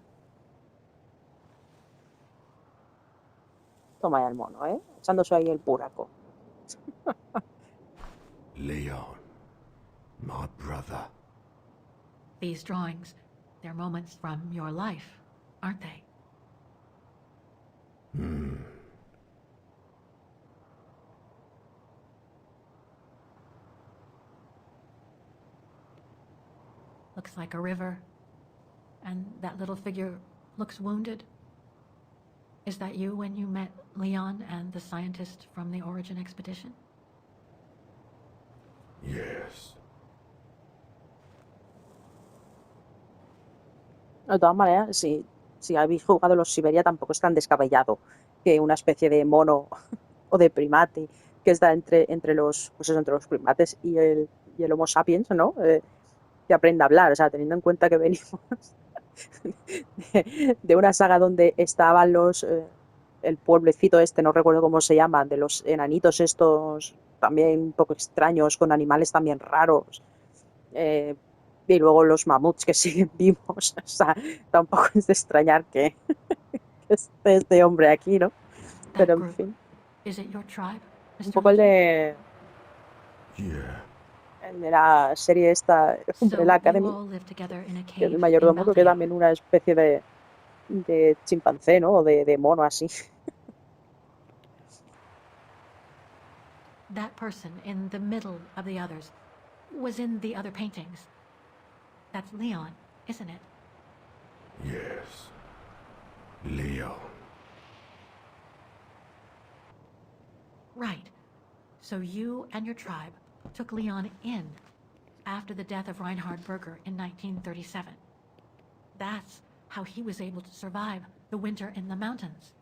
Toma ya el mono, ¿eh? Echándose ahí el puraco. Leon. My brother. These drawings, they're moments from your life, aren't they? Looks like a river, and that little figure looks wounded. Is that you when you met Leon and the scientist from the Origin expedition? Yes. De todas maneras, si habéis jugado los Syberia, tampoco es tan descabellado que una especie de mono o de primate que está entre los, pues eso, entre los primates y el Homo sapiens, ¿no? Que aprenda a hablar, o sea, teniendo en cuenta que venimos de una saga donde estaban el pueblecito este, no recuerdo cómo se llama, de los enanitos estos también un poco extraños, con animales también raros, y luego los mamuts que siguen vivos, o sea, tampoco es de extrañar que esté este hombre aquí, ¿no? Pero en fin, un poco el de la serie esta, Umbrella Academy, que el mayordomo creo que también una especie de chimpancé, ¿no? O de mono así. That person in the middle of the others was in the other paintings. That's Leon, isn't it? Yes. Leon. Right. So you and your tribe took Leon in after the death of Reinhard Berger in 1937. That's how he was able to survive the winter in the mountains.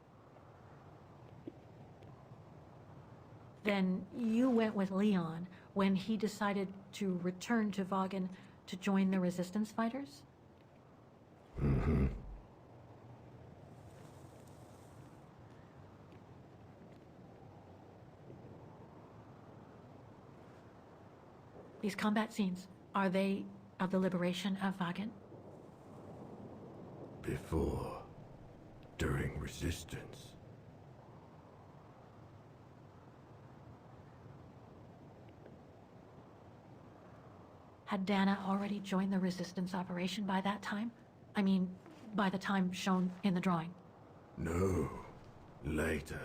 Then you went with Leon when he decided to return to Vagen to join the resistance fighters? Mm-hmm. These combat scenes, are they of the liberation of Vagen? Before. During resistance. Had Dana already joined the resistance operation by that time? I mean, by the time shown in the drawing. No. Later.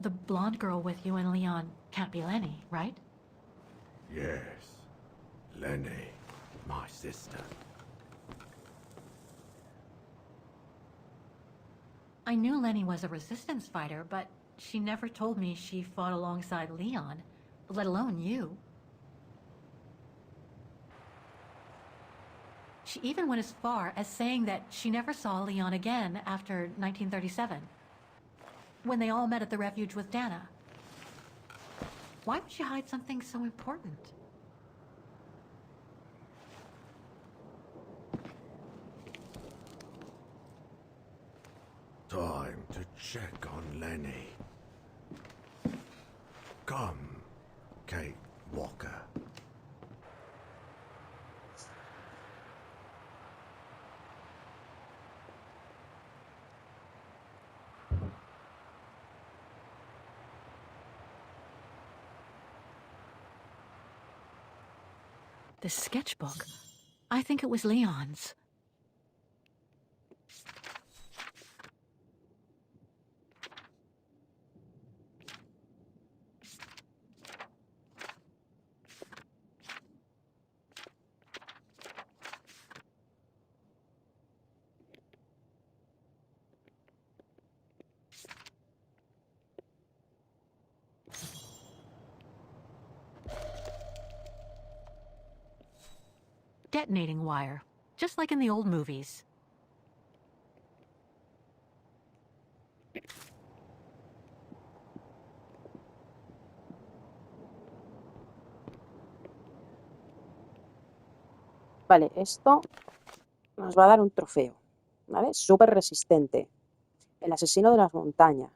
The blonde girl with you and Leon can't be Lenny, right? Yes. Lenny. My sister. I knew Lenny was a resistance fighter, but she never told me she fought alongside Leon, let alone you. She even went as far as saying that she never saw Leon again after 1937, when they all met at the refuge with Dana. Why would she hide something so important? Time to check on Lenny. Come, Kate Walker. The sketchbook? I think it was Leon's. Detonating wire, just like in the old movies. Vale, esto nos va a dar un trofeo, ¿vale? Súper resistente. El asesino de las montañas.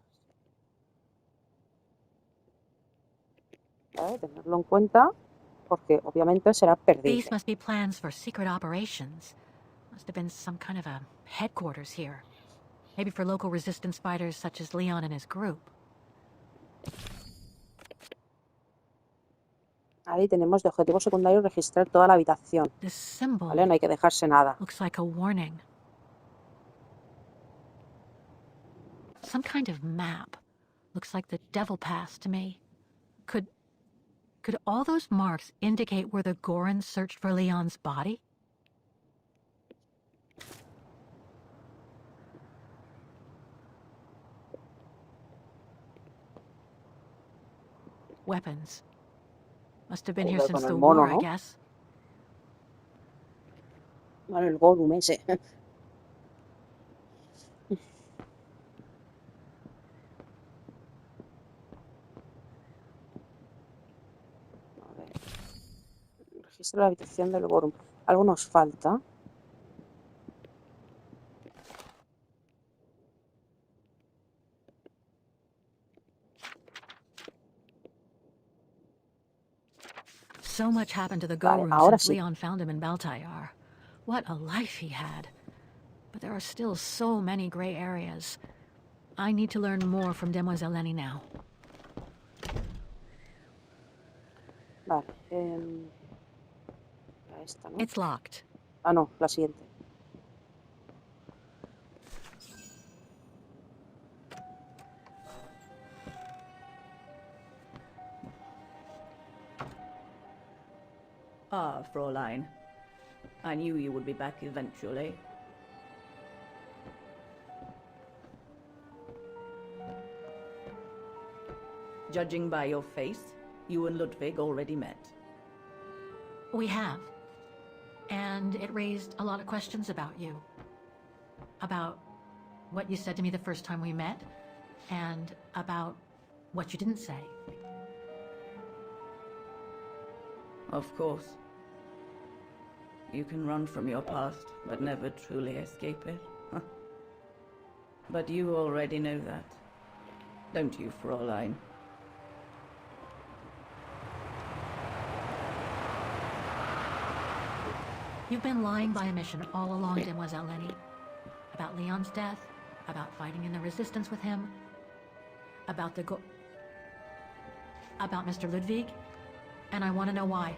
¿Vale? Tenerlo en cuenta porque obviamente será perdible. These must be plans for secret operations. Must have been some kind of a headquarters here. Maybe for local resistance fighters such as Leon and his group. Ahí tenemos de objetivo secundario registrar toda la habitación. This symbol ¿Vale? No hay que dejarse nada. looks like a warning. Some kind of map. Looks like the devil pass to me. Could all those marks indicate where the Gorons searched for Leon's body? Weapons. Must have been here since Con el the mono, war, I ¿no? guess. Vale, el Gollum ese. Esta es la habitación del ballroom. Algo nos falta. So much happened to the Vale, go-room ahora since sí. Leon found him in Baltayar. What a life he had. But there are still so many gray areas. I need to learn more from Demoiselle Lenny now. Vale. Esta, ¿no? It's locked. Ah, no, la siguiente. Ah, Fräulein. I knew you would be back eventually. Judging by your face, you and Ludwig already met. We have. And it raised a lot of questions about you. About what you said to me the first time we met, and about what you didn't say. Of course. You can run from your past, but never truly escape it. But you already know that. Don't you, Fräulein? You've been lying by omission all along, Demoiselle Lenny. About Leon's death, about fighting in the resistance with him, about about Mr. Ludwig, and I want to know why.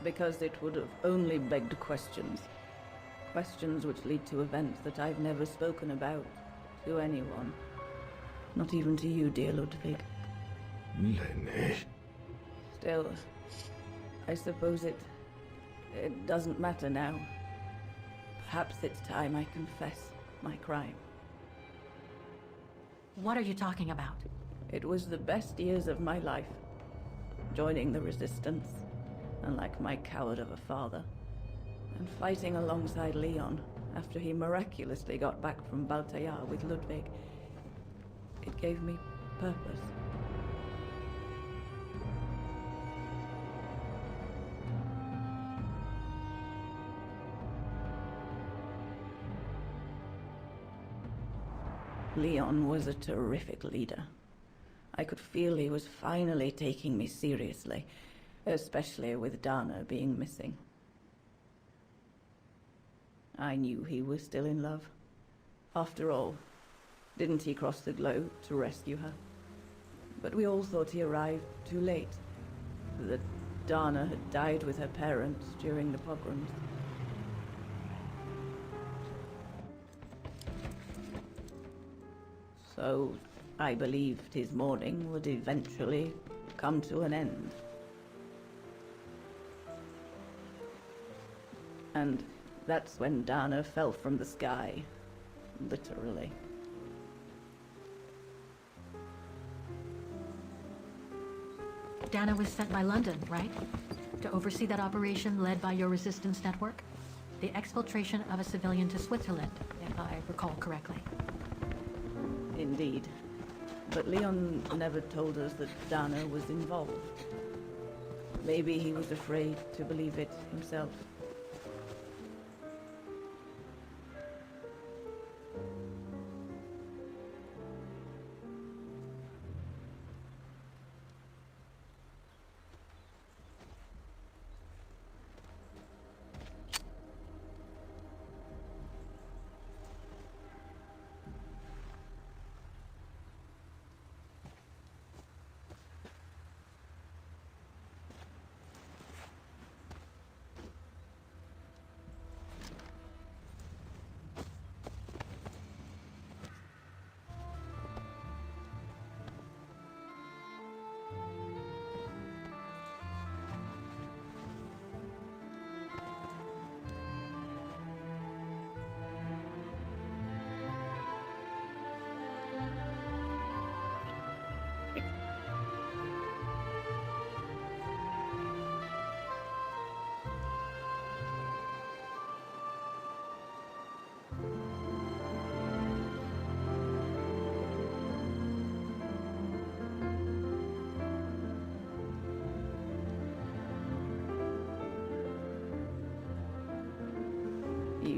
Because it would have only begged questions. Questions which lead to events that I've never spoken about to anyone. Not even to you, dear Ludwig. Lenny. Still, I suppose it doesn't matter now. Perhaps it's time I confess my crime. What are you talking about? It was the best years of my life. Joining the resistance, unlike my coward of a father, and fighting alongside Leon after he miraculously got back from Baltayar with Ludwig. It gave me purpose. Leon was a terrific leader. I could feel he was finally taking me seriously, especially with Dana being missing. I knew he was still in love. After all, didn't he cross the globe to rescue her? But we all thought he arrived too late, that Dana had died with her parents during the pogroms. So I believed his mourning would eventually come to an end. And that's when Dana fell from the sky, literally. Dana was sent by London, right? To oversee that operation led by your resistance network? The exfiltration of a civilian to Switzerland, if I recall correctly. Indeed. But Leon never told us that Dana was involved. Maybe he was afraid to believe it himself.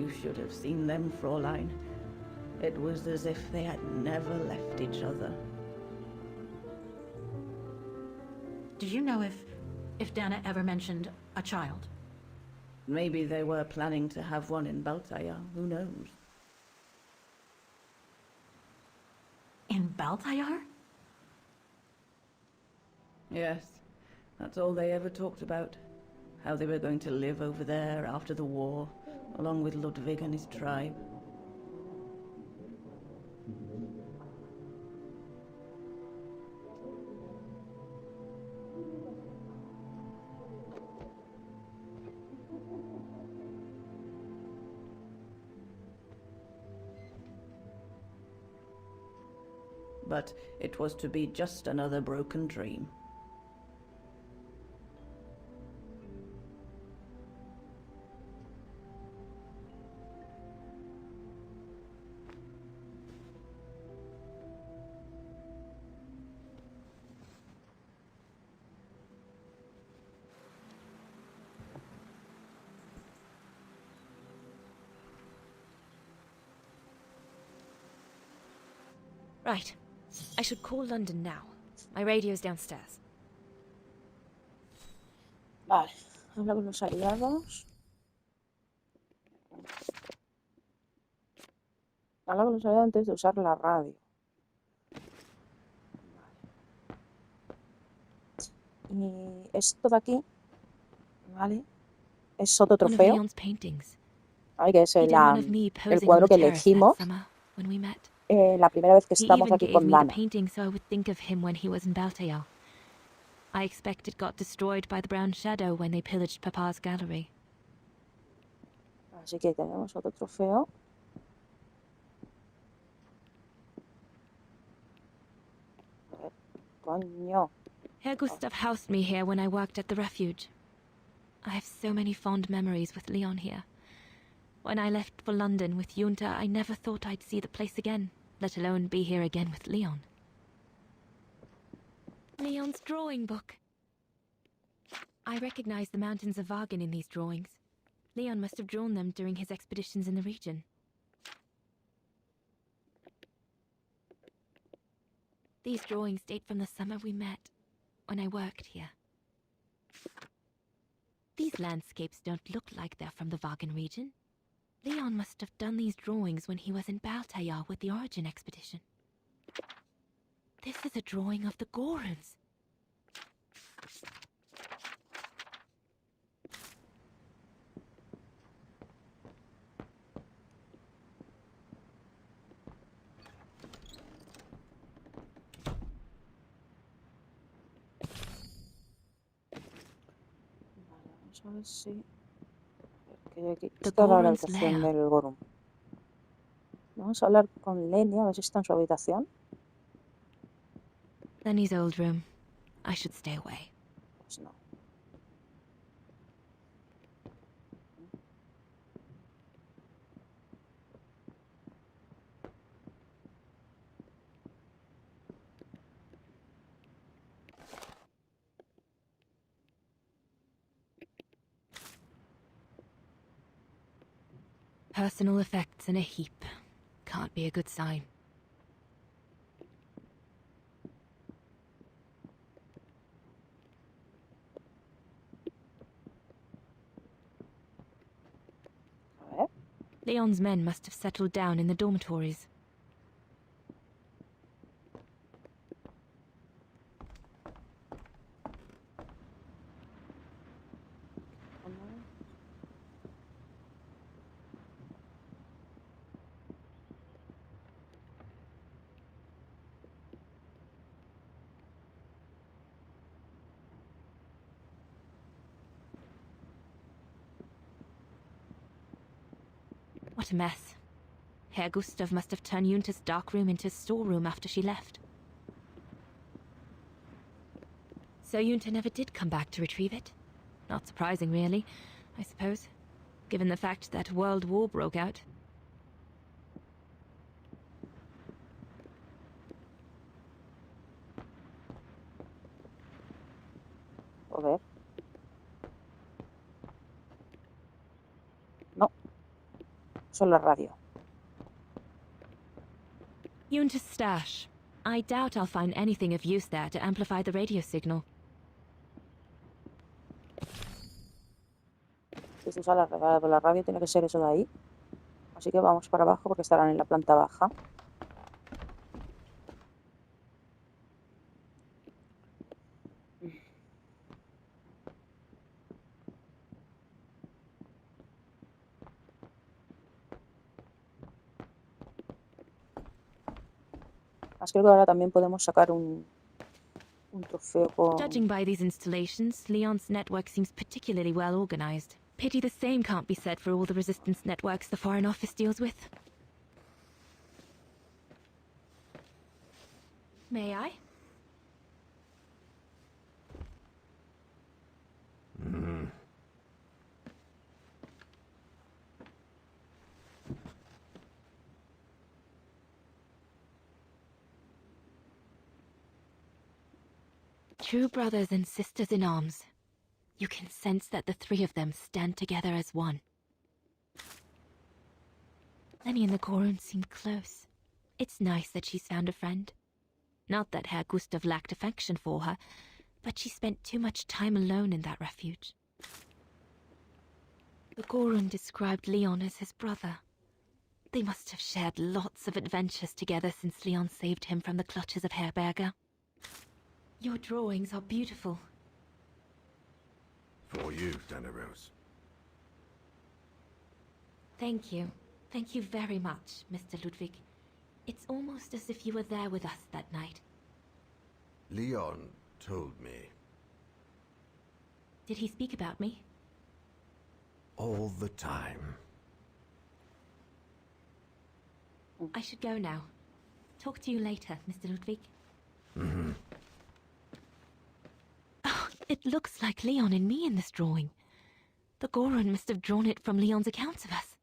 You should have seen them, Fräulein. It was as if they had never left each other. Do you know if Dana ever mentioned a child? Maybe they were planning to have one in Baltaya, who knows? In Baltayar? Yes, that's all they ever talked about. How they were going to live over there after the war, along with Ludwig and his tribe. But it was to be just another broken dream. Right. I should call London now. My radio's downstairs. Vale, habla con los aliados. Habla con los aliados antes de usar la radio. Y esto de aquí, ¿vale? Es otro One of trofeo. Leon's paintings. Ay, que es He el, did one of me el posing on cuadro the que terrace that elegimos summer when we met. la primera vez que He estamos even aquí gave con me the Dana. painting so I would think of him when he was in Baltaya. I expect it got destroyed by the Brown Shadow when they pillaged Papa's gallery. Así que tenemos otro trofeo. A ver, coño. Herr Gustav housed me here when I worked at the refuge. I have so many fond memories with Leon here. When I left for London with Junta, I never thought I'd see the place again, let alone be here again with Leon. Leon's drawing book. I recognize the mountains of Wagen in these drawings. Leon must have drawn them during his expeditions in the region. These drawings date from the summer we met, when I worked here. These landscapes don't look like they're from the Wagen region. Leon must have done these drawings when he was in Baltaya with the Origin expedition. This is a drawing of the Gorons. Vamos a ver si... Que hay aquí. The Esta es la Goron's habitación lair. del Gorum. Vamos a hablar con Lenny, a ver si está en su habitación. Lenny's old room. I should stay away. Pues no. Personal effects in a heap. Can't be a good sign. A ver. Leon's men must have settled down in the dormitories. What a mess. Herr Gustav must have turned Junta's dark room into a storeroom after she left. So Junta never did come back to retrieve it? Not surprising, really, I suppose, given the fact that World War broke out. Joder. No. Eso es la radio. Junta's stash. I doubt I'll find anything of use there to amplify the radio signal. Si se usa la radio tiene que ser eso de ahí. Así que vamos para abajo porque estarán en la planta baja. Creo que ahora también podemos sacar un trofeo con... Judging by these installations, Leon's network seems particularly well organized. Pity the same can't be said for all the resistance networks the Foreign Office deals with. May I? True brothers and sisters in arms. You can sense that the three of them stand together as one. Lenny and the Gorun seem close. It's nice that she's found a friend. Not that Herr Gustav lacked affection for her, but she spent too much time alone in that refuge. The Gorun described Leon as his brother. They must have shared lots of adventures together since Leon saved him from the clutches of Herberger. Your drawings are beautiful. For you, Daneros. Thank you. Thank you very much, Mr. Ludwig. It's almost as if you were there with us that night. Leon told me. Did he speak about me? All the time. I should go now. Talk to you later, Mr. Ludwig. Mm-hmm. Oh, it looks like Leon and me in this drawing. The Gorun must have drawn it from Leon's accounts of us.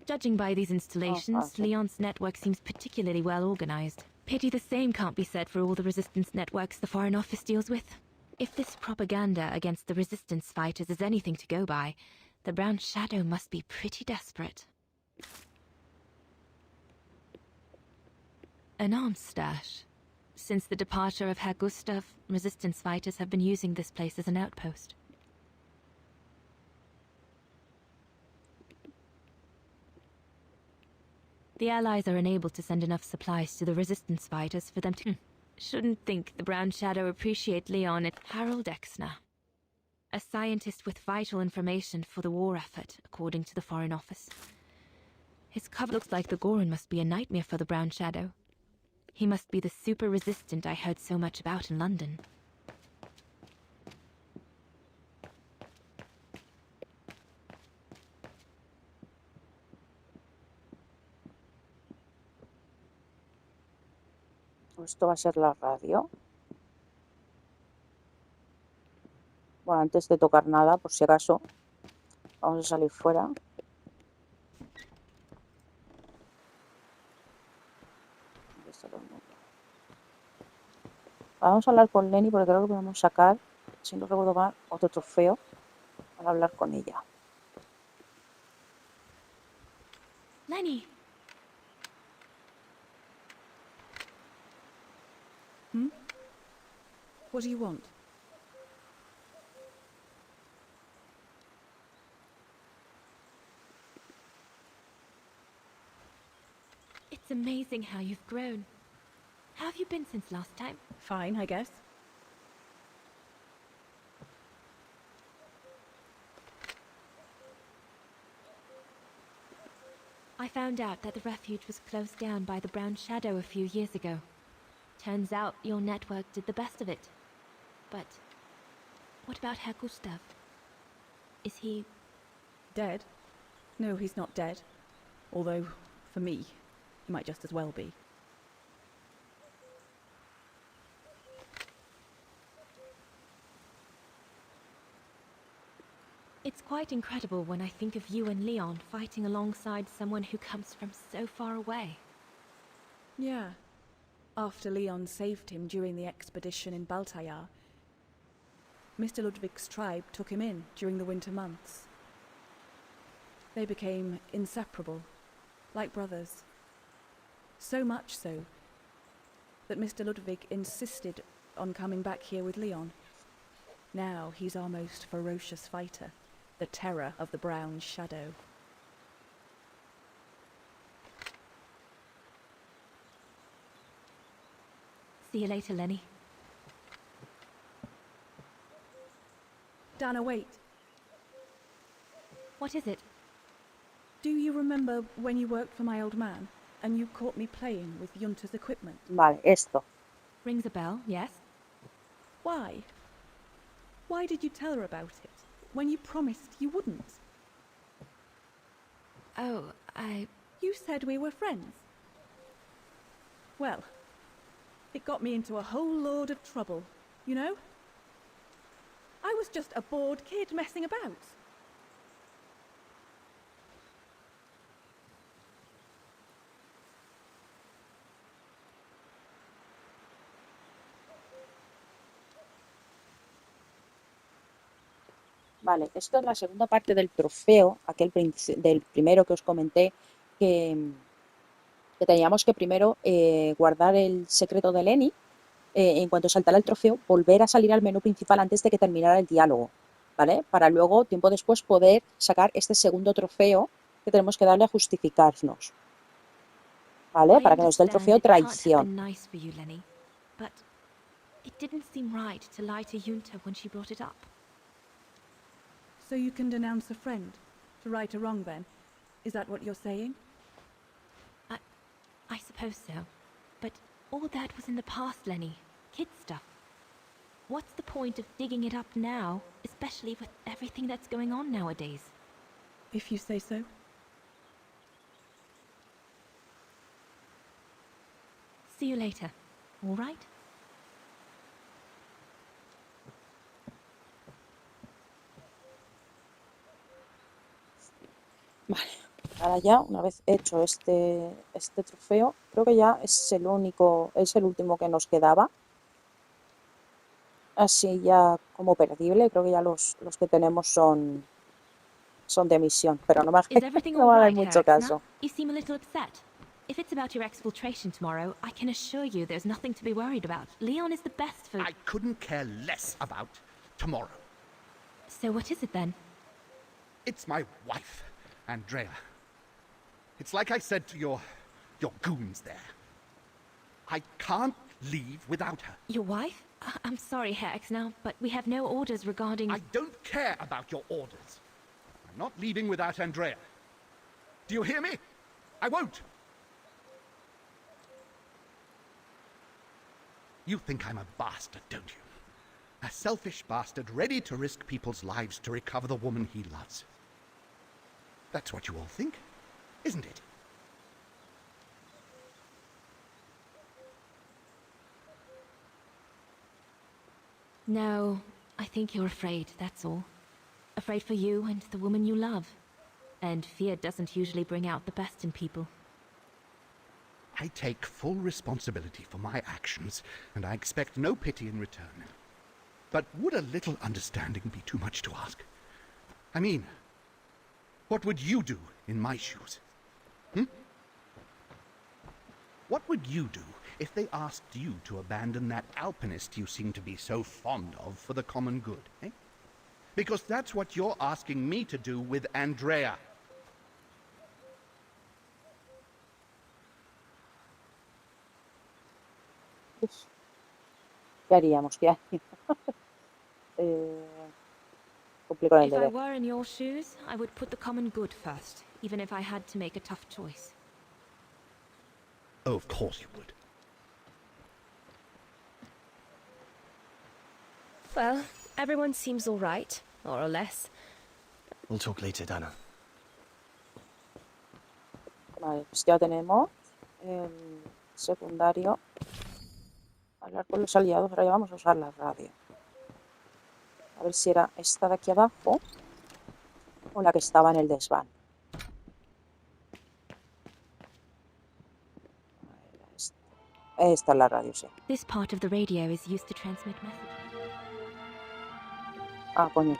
Judging by these installations, Leon's network seems particularly well organized. Pity the same can't be said for all the resistance networks the Foreign Office deals with. If this propaganda against the resistance fighters is anything to go by, the Brown Shadow must be pretty desperate. An arms stash. Since the departure of Herr Gustav, resistance fighters have been using this place as an outpost. The Allies are unable to send enough supplies to the resistance fighters for them to... Shouldn't think the Brown Shadow appreciate Leon and Harold Exner. A scientist with vital information for the war effort, according to the Foreign Office. His cover looks like the Gorun must be a nightmare for the Brown Shadow. He must be the super resistant I heard so much about in London. Esto va a ser la radio. Bueno, antes de tocar nada, por si acaso, vamos a salir fuera. Vamos a hablar con Lenny porque creo que podemos sacar, si no recuerdo mal, otro trofeo para hablar con ella. Lenny. What do you want? It's amazing how you've grown. How have you been since last time? Fine, I guess. I found out that the refuge was closed down by the Brown Shadow a few years ago. Turns out your network did the best of it. But what about Herr Gustav? Is he... Dead? No, he's not dead. Although, for me, he might just as well be. It's quite incredible when I think of you and Leon fighting alongside someone who comes from so far away. Yeah. After Leon saved him during the expedition in Baltayar, Mr. Ludwig's tribe took him in during the winter months. They became inseparable, like brothers. So much so that Mr. Ludwig insisted on coming back here with Leon. Now he's our most ferocious fighter, the terror of the Brown Shadow. See you later, Lenny. Dana, wait. What is it? Do you remember when you worked for my old man and you caught me playing with Junta's equipment? Vale, esto. Rings a bell, yes? Why? Why did you tell her about it when you promised you wouldn't? Oh, You said we were friends. Well, it got me into a whole load of trouble, you know? I was just a bored kid messing about. Vale, esto es la segunda parte del trofeo, del primero que os comenté, que teníamos que primero guardar el secreto de Lenny, en cuanto saltara el trofeo, volver a salir al menú principal antes de que terminara el diálogo, ¿vale? Para luego, tiempo después, poder sacar este segundo trofeo que tenemos que darle a justificarnos, ¿vale? Para que nos dé el trofeo traición. But it didn't seem right to lie to Junta when she brought it up. So you can denounce a friend to right a wrong then? Is that what you're saying? I suppose so. But all that was in the past, Lenny. Kid stuff. What's the point of digging it up now, especially with everything that's going on nowadays? If you say so. See you later, all right? Vale, ahora ya, una vez hecho este trofeo, creo que ya es el último que nos quedaba. Así ya como perdible, creo que ya los que tenemos son de misión, pero no me va a dar mucho caso. You seem a little upset. If it's about your exfiltration tomorrow, I can assure you there's nothing to be worried about. Leon is the best for... I couldn't care less about tomorrow. So what is it then? It's my wife, Andrea. It's like I said to your goons there. I can't leave without her. Your wife? I'm sorry, Herr Exner, but we have no orders regarding... I don't care about your orders. I'm not leaving without Andrea. Do you hear me? I won't. You think I'm a bastard, don't you? A selfish bastard ready to risk people's lives to recover the woman he loves. That's what you all think, isn't it? No, I think you're afraid, that's all. Afraid for you and the woman you love. And fear doesn't usually bring out the best in people. I take full responsibility for my actions, and I expect no pity in return. But would a little understanding be too much to ask? I mean, what would you do in my shoes? What would you do if they asked you to abandon that alpinist you seem to be so fond of for the common good, eh? Because that's what you're asking me to do with Andrea. ¿Qué haríamos? Complicado el If I deber. were in your shoes, I would put the common good first, even if I had to make a tough choice. Oh, of course you would. Well, everyone seems all right, more or less. We'll talk later, Dana. Vale, pues ya tenemos el secundario. Hablar con los aliados, ahora ya vamos a usar la radio. A ver si era esta de aquí abajo o la que estaba en el desván. Esta es la radio, sí. This part of the radio is used to transmit messages. Ah, coño.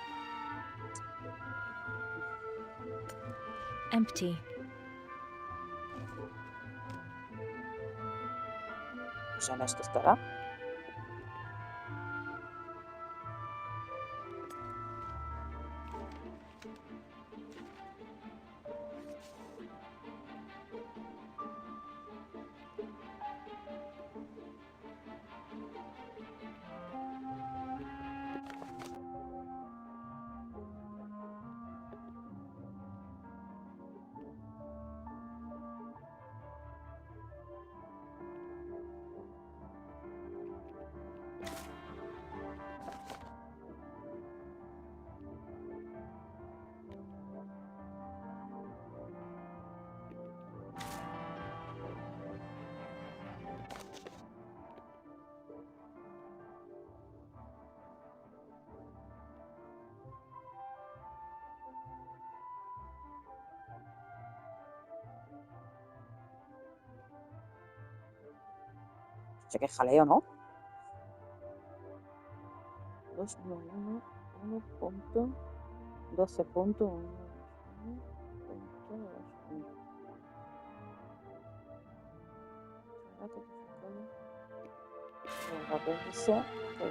Empty. Pues en esto estará. O sea que jaleo, ¿no? 2.1.12.1. El apéndice.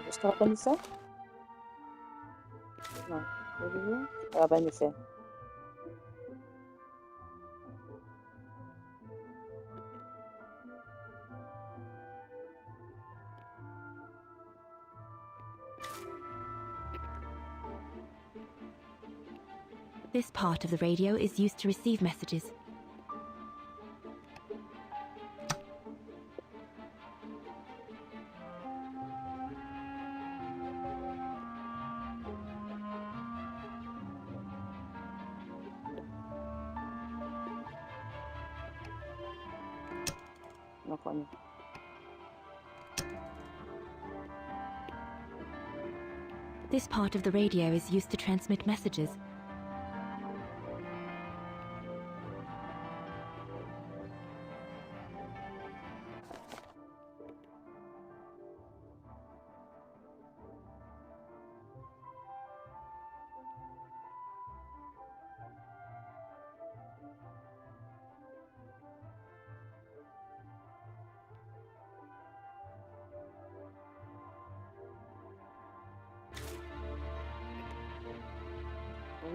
¿Esto el apéndice? No, yo digo el apéndice. This part of the radio is used to receive messages. No, coño. This part of the radio is used to transmit messages.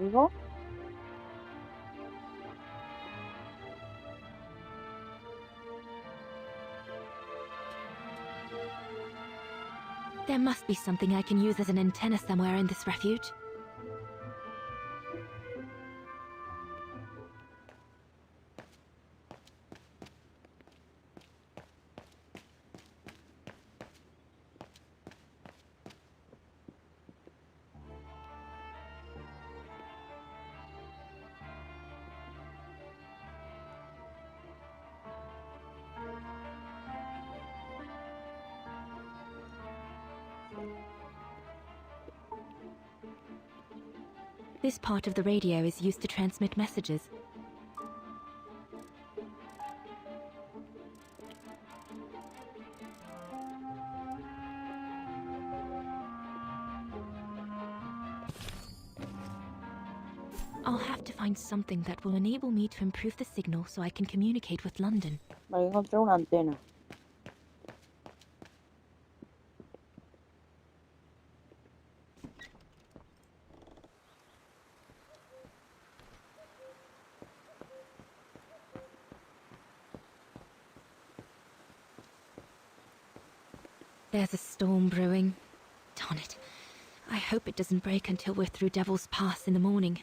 ¿Lo digo? There must be something I can use as an antenna somewhere in this refuge. This part of the radio is used to transmit messages. I'll have to find something that will enable me to improve the signal so I can communicate with London. Vale, encontré una antena. There's a storm brewing. Darn it. I hope it doesn't break until we're through Devil's Pass in the morning.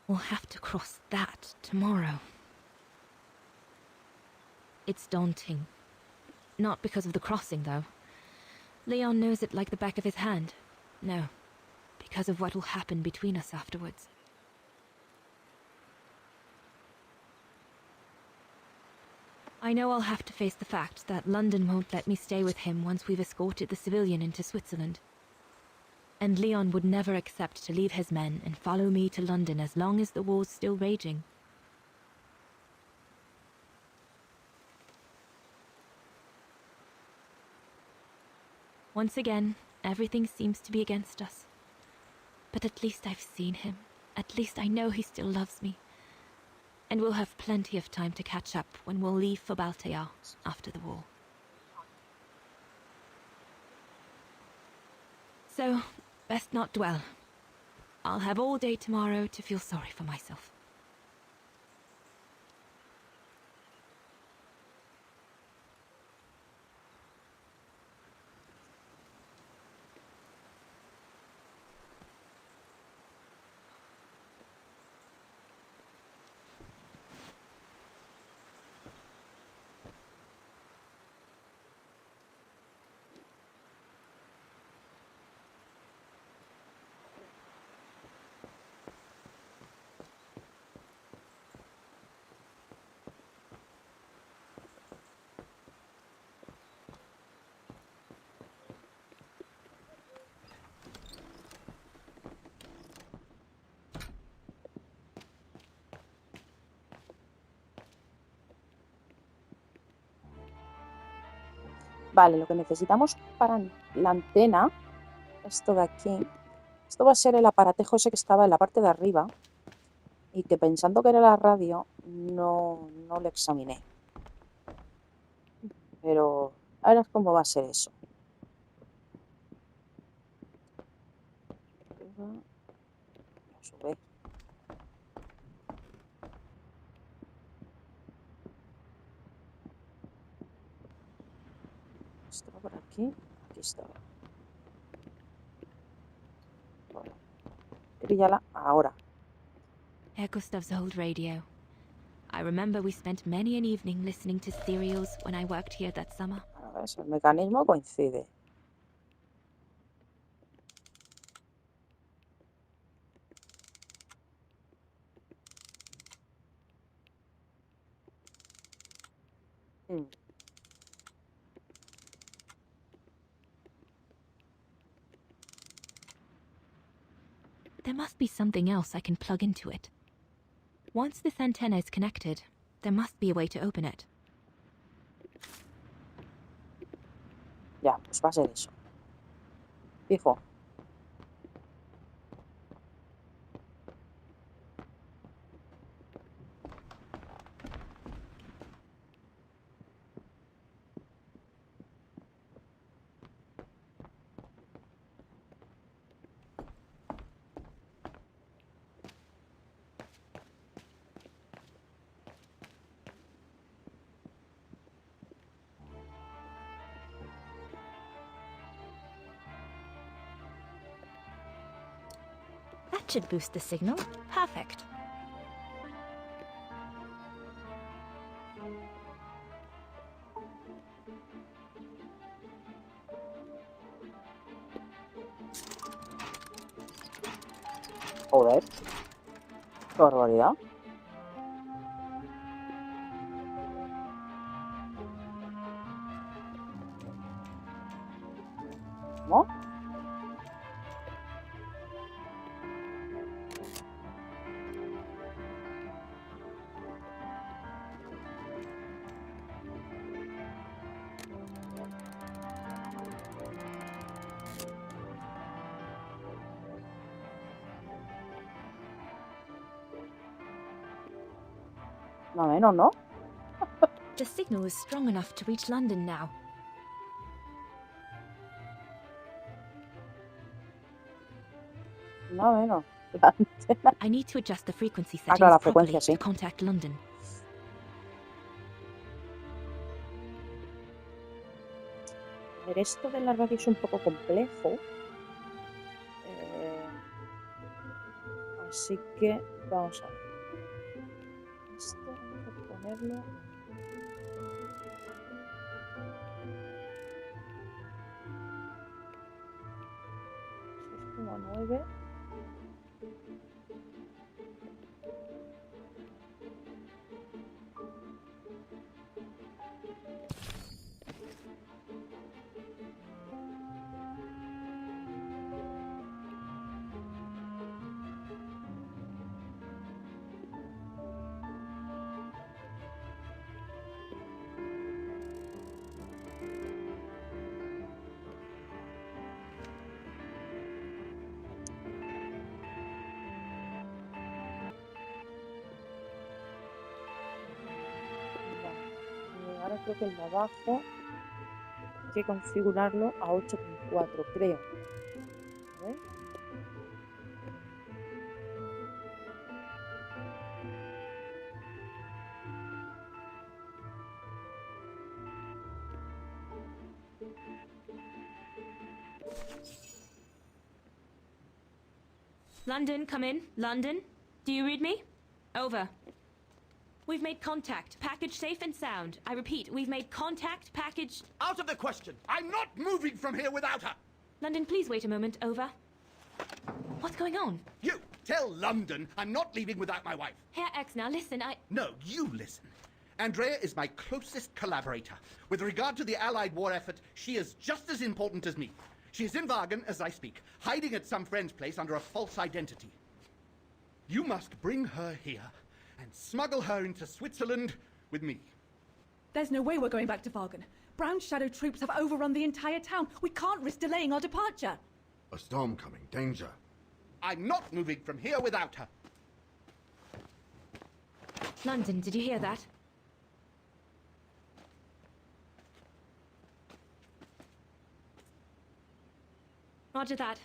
We'll have to cross that tomorrow. It's daunting. Not because of the crossing, though. Leon knows it like the back of his hand. No, because of what will happen between us afterwards. I know I'll have to face the fact that London won't let me stay with him once we've escorted the civilian into Switzerland. And Leon would never accept to leave his men and follow me to London as long as the war's still raging. Once again, everything seems to be against us. But at least I've seen him. At least I know he still loves me. And we'll have plenty of time to catch up when we'll leave for Baltair after the war. So, best not dwell. I'll have all day tomorrow to feel sorry for myself. Vale, lo que necesitamos para la antena, esto de aquí, esto va a ser el aparatejo ese que estaba en la parte de arriba y que pensando que era la radio no lo examiné. Pero ahora es cómo va a ser eso. Sube. Esto va por aquí, aquí está. Bueno, tríllala ahora. Herr Gustav's old radio. I remember we spent many an evening listening to serials when I worked here that summer. A ver, el mecanismo coincide. There must be something else I can plug into it. Once this antenna is connected, there must be a way to open it. Ya, pues va a ser eso. Fijo. That should boost the signal. Perfect. Joder. Qué barbaridad. ¿No? Más o menos, ¿no? The signal is strong enough to reach London now. Más o menos. I need to adjust the frequency Ah, settings claro, la properly frecuencia, sí. to contact London. A ver, esto de la radio es un poco complejo. Así que Vamos a ver. Esto hay que ponerlo. Es como 9. Ahora creo que el de abajo hay que configurarlo a 8,4, creo. A ver. London, come in. London, do you read me? Over. We've made contact. Package safe and sound. I repeat, we've made contact. Package... Out of the question! I'm not moving from here without her! London, please wait a moment. Over. What's going on? You! Tell London I'm not leaving without my wife. Herr X, now listen, No, you listen. Andrea is my closest collaborator. With regard to the Allied war effort, she is just as important as me. She is in Wagen as I speak, hiding at some friend's place under a false identity. You must bring her here and smuggle her into Switzerland with me. There's no way we're going back to Wagen. Brown Shadow troops have overrun the entire town. We can't risk delaying our departure. A storm coming. Danger. I'm not moving from here without her. London, did you hear that? Roger that.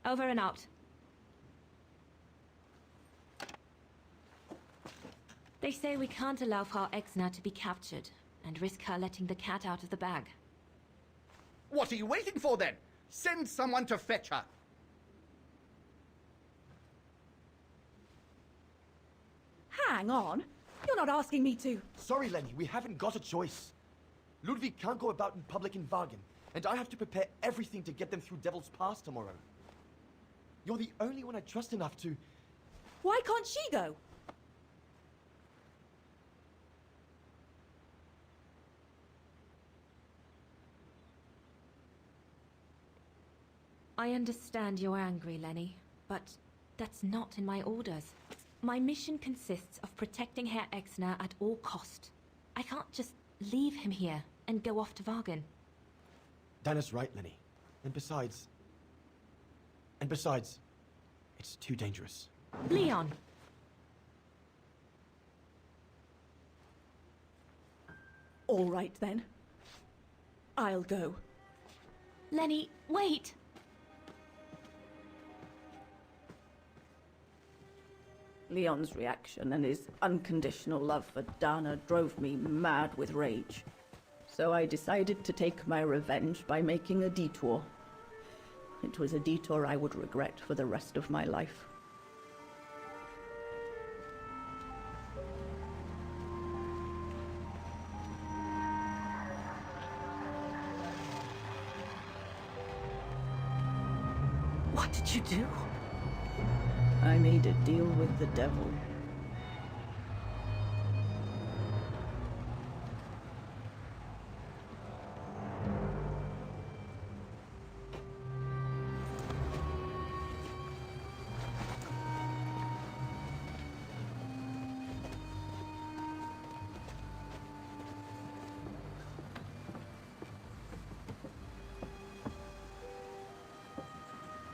Over and out. They say we can't allow Frau Exner to be captured and risk her letting the cat out of the bag. What are you waiting for then? Send someone to fetch her. Hang on. You're not asking me to. Sorry, Lenny, we haven't got a choice. Ludwig can't go about in public in Wagen, and I have to prepare everything to get them through Devil's Pass tomorrow. You're the only one I trust enough to... Why can't she go? I understand you're angry, Lenny, but that's not in my orders. My mission consists of protecting Herr Exner at all cost. I can't just leave him here and go off to Wagen. Dana's right, Lenny. And besides, it's too dangerous. Leon! All right, then. I'll go. Lenny, wait! Leon's reaction and his unconditional love for Dana drove me mad with rage. So I decided to take my revenge by making a detour. It was a detour I would regret for the rest of my life. What did you do? I made a deal with the devil.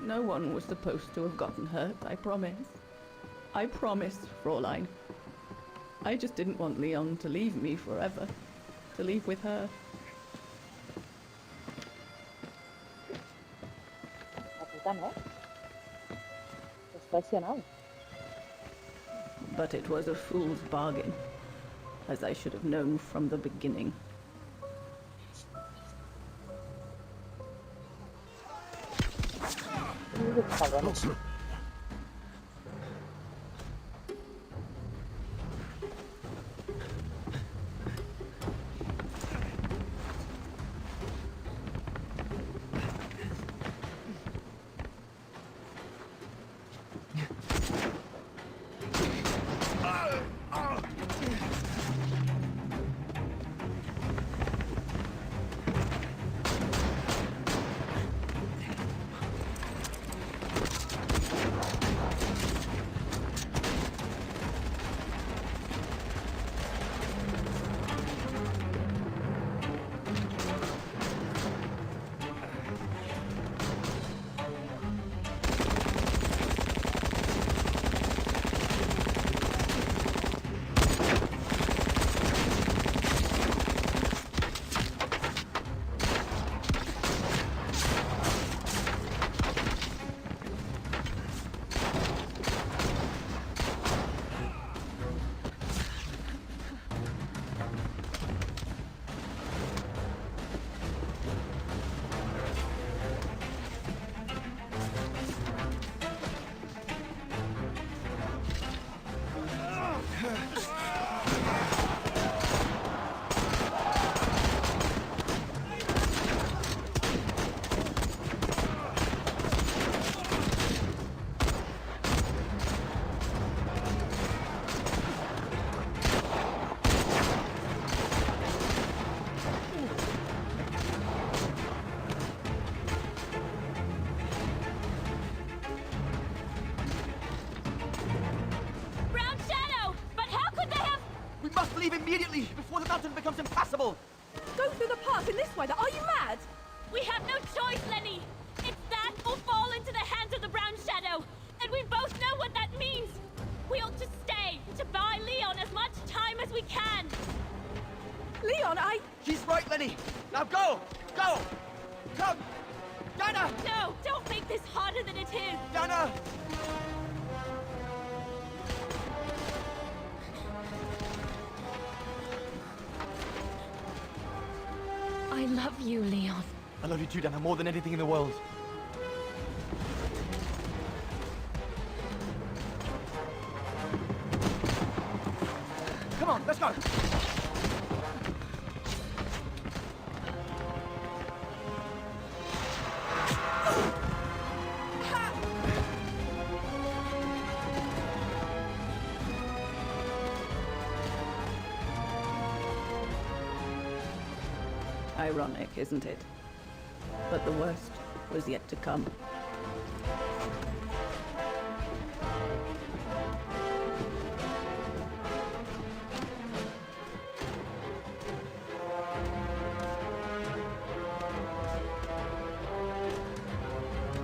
No one was supposed to have gotten hurt, I promise. I promised, Fräulein. I just didn't want Leon to leave me forever. To leave with her. La puta no. Estás traicionado. But it was a fool's bargain, as I should have known from the beginning. leave immediately, before the mountain becomes impassable! Go through the pass in this weather? Are you mad? We have no choice, Lenny! It's that or fall into the hands of the Brown Shadow! And we both know what that means! We ought to stay, to buy Leon as much time as we can! Leon, He's right, Lenny! Now go! Go! Come! Dana! No, don't make this harder than it is! Dana! I love you, Leon. I love you too, Dana, more than anything in the world. Come on, let's go! Ironic, isn't it? But the worst was yet to come.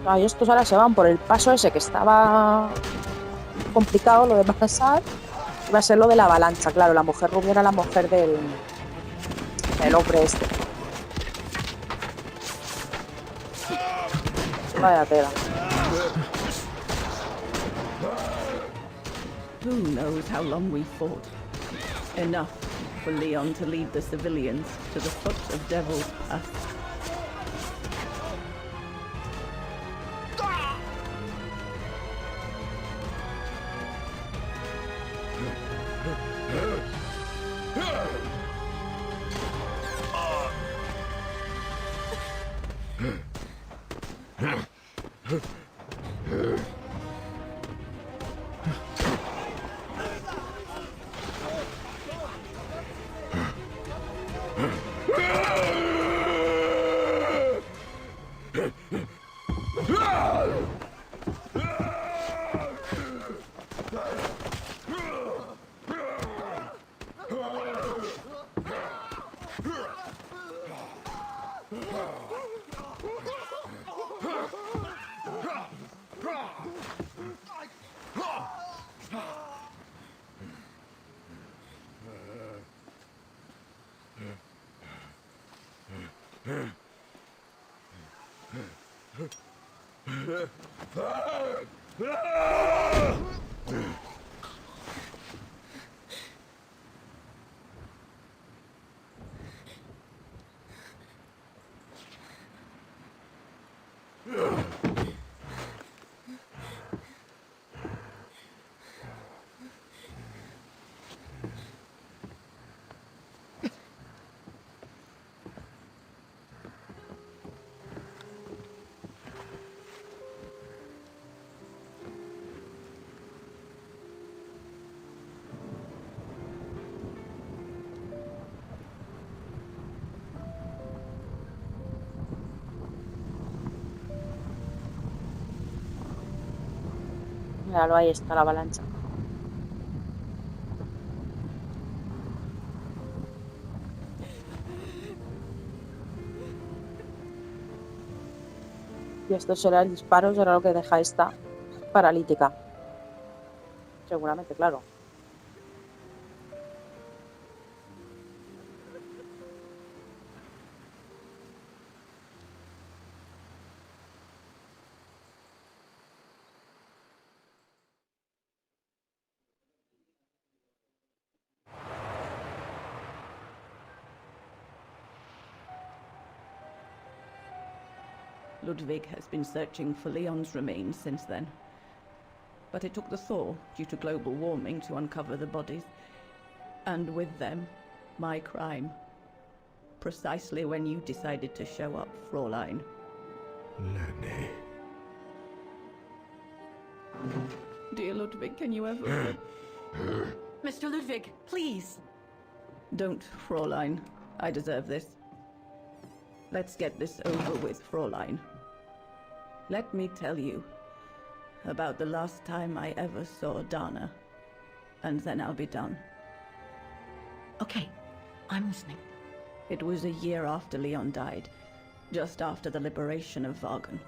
Y estos ahora se van por el paso ese que estaba complicado, lo de pasar. Va a ser lo de la avalancha, claro. La mujer rubia era la mujer del hombre este. Vaya tela. Who knows how long we fought? Enough for Leon to lead the civilians to the foot of Devil's Pass. Míralo, ahí está la avalancha. Y esto será el disparo, será lo que deja esta paralítica. Seguramente, claro. Ludwig has been searching for Leon's remains since then. But it took the thaw due to global warming to uncover the bodies. And with them, my crime. Precisely when you decided to show up, Fräulein. Lenny. Dear Ludwig, can you ever... Mr. Ludwig, please. Don't, Fräulein. I deserve this. Let's get this over with, Fräulein. Let me tell you about the last time I ever saw Dana, and then I'll be done. Okay, I'm listening. It was a year after Leon died, just after the liberation of Vagan.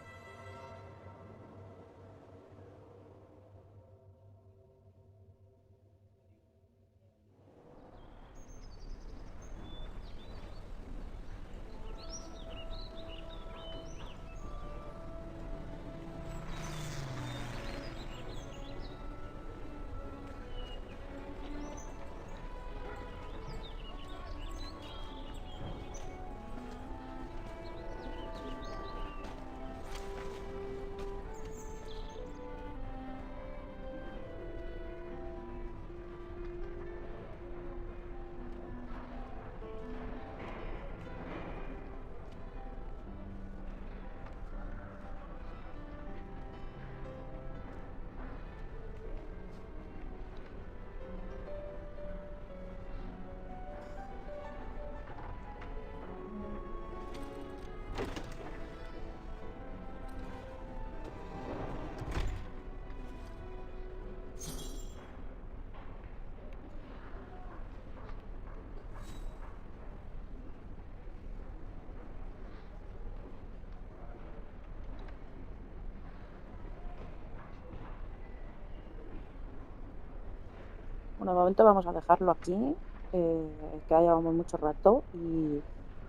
Bueno, de momento vamos a dejarlo aquí, que ya llevamos mucho rato y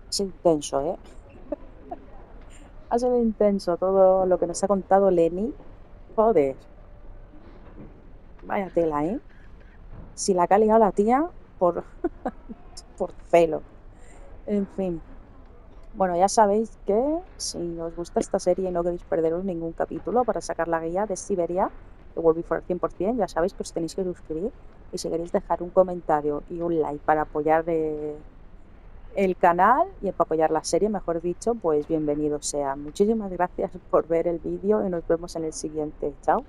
es intenso, ¿eh? Ha sido intenso todo lo que nos ha contado Lenny. Joder. Vaya tela, ¿eh? Si la que ha liado la tía por, por celo. En fin. Bueno, ya sabéis que si os gusta esta serie y no queréis perderos ningún capítulo para sacar la guía de Syberia, de World Before 100%, ya sabéis que os tenéis que suscribir. Y si queréis dejar un comentario y un like para apoyar el canal y para apoyar la serie, mejor dicho, pues bienvenido sea. Muchísimas gracias por ver el vídeo y nos vemos en el siguiente. Chao.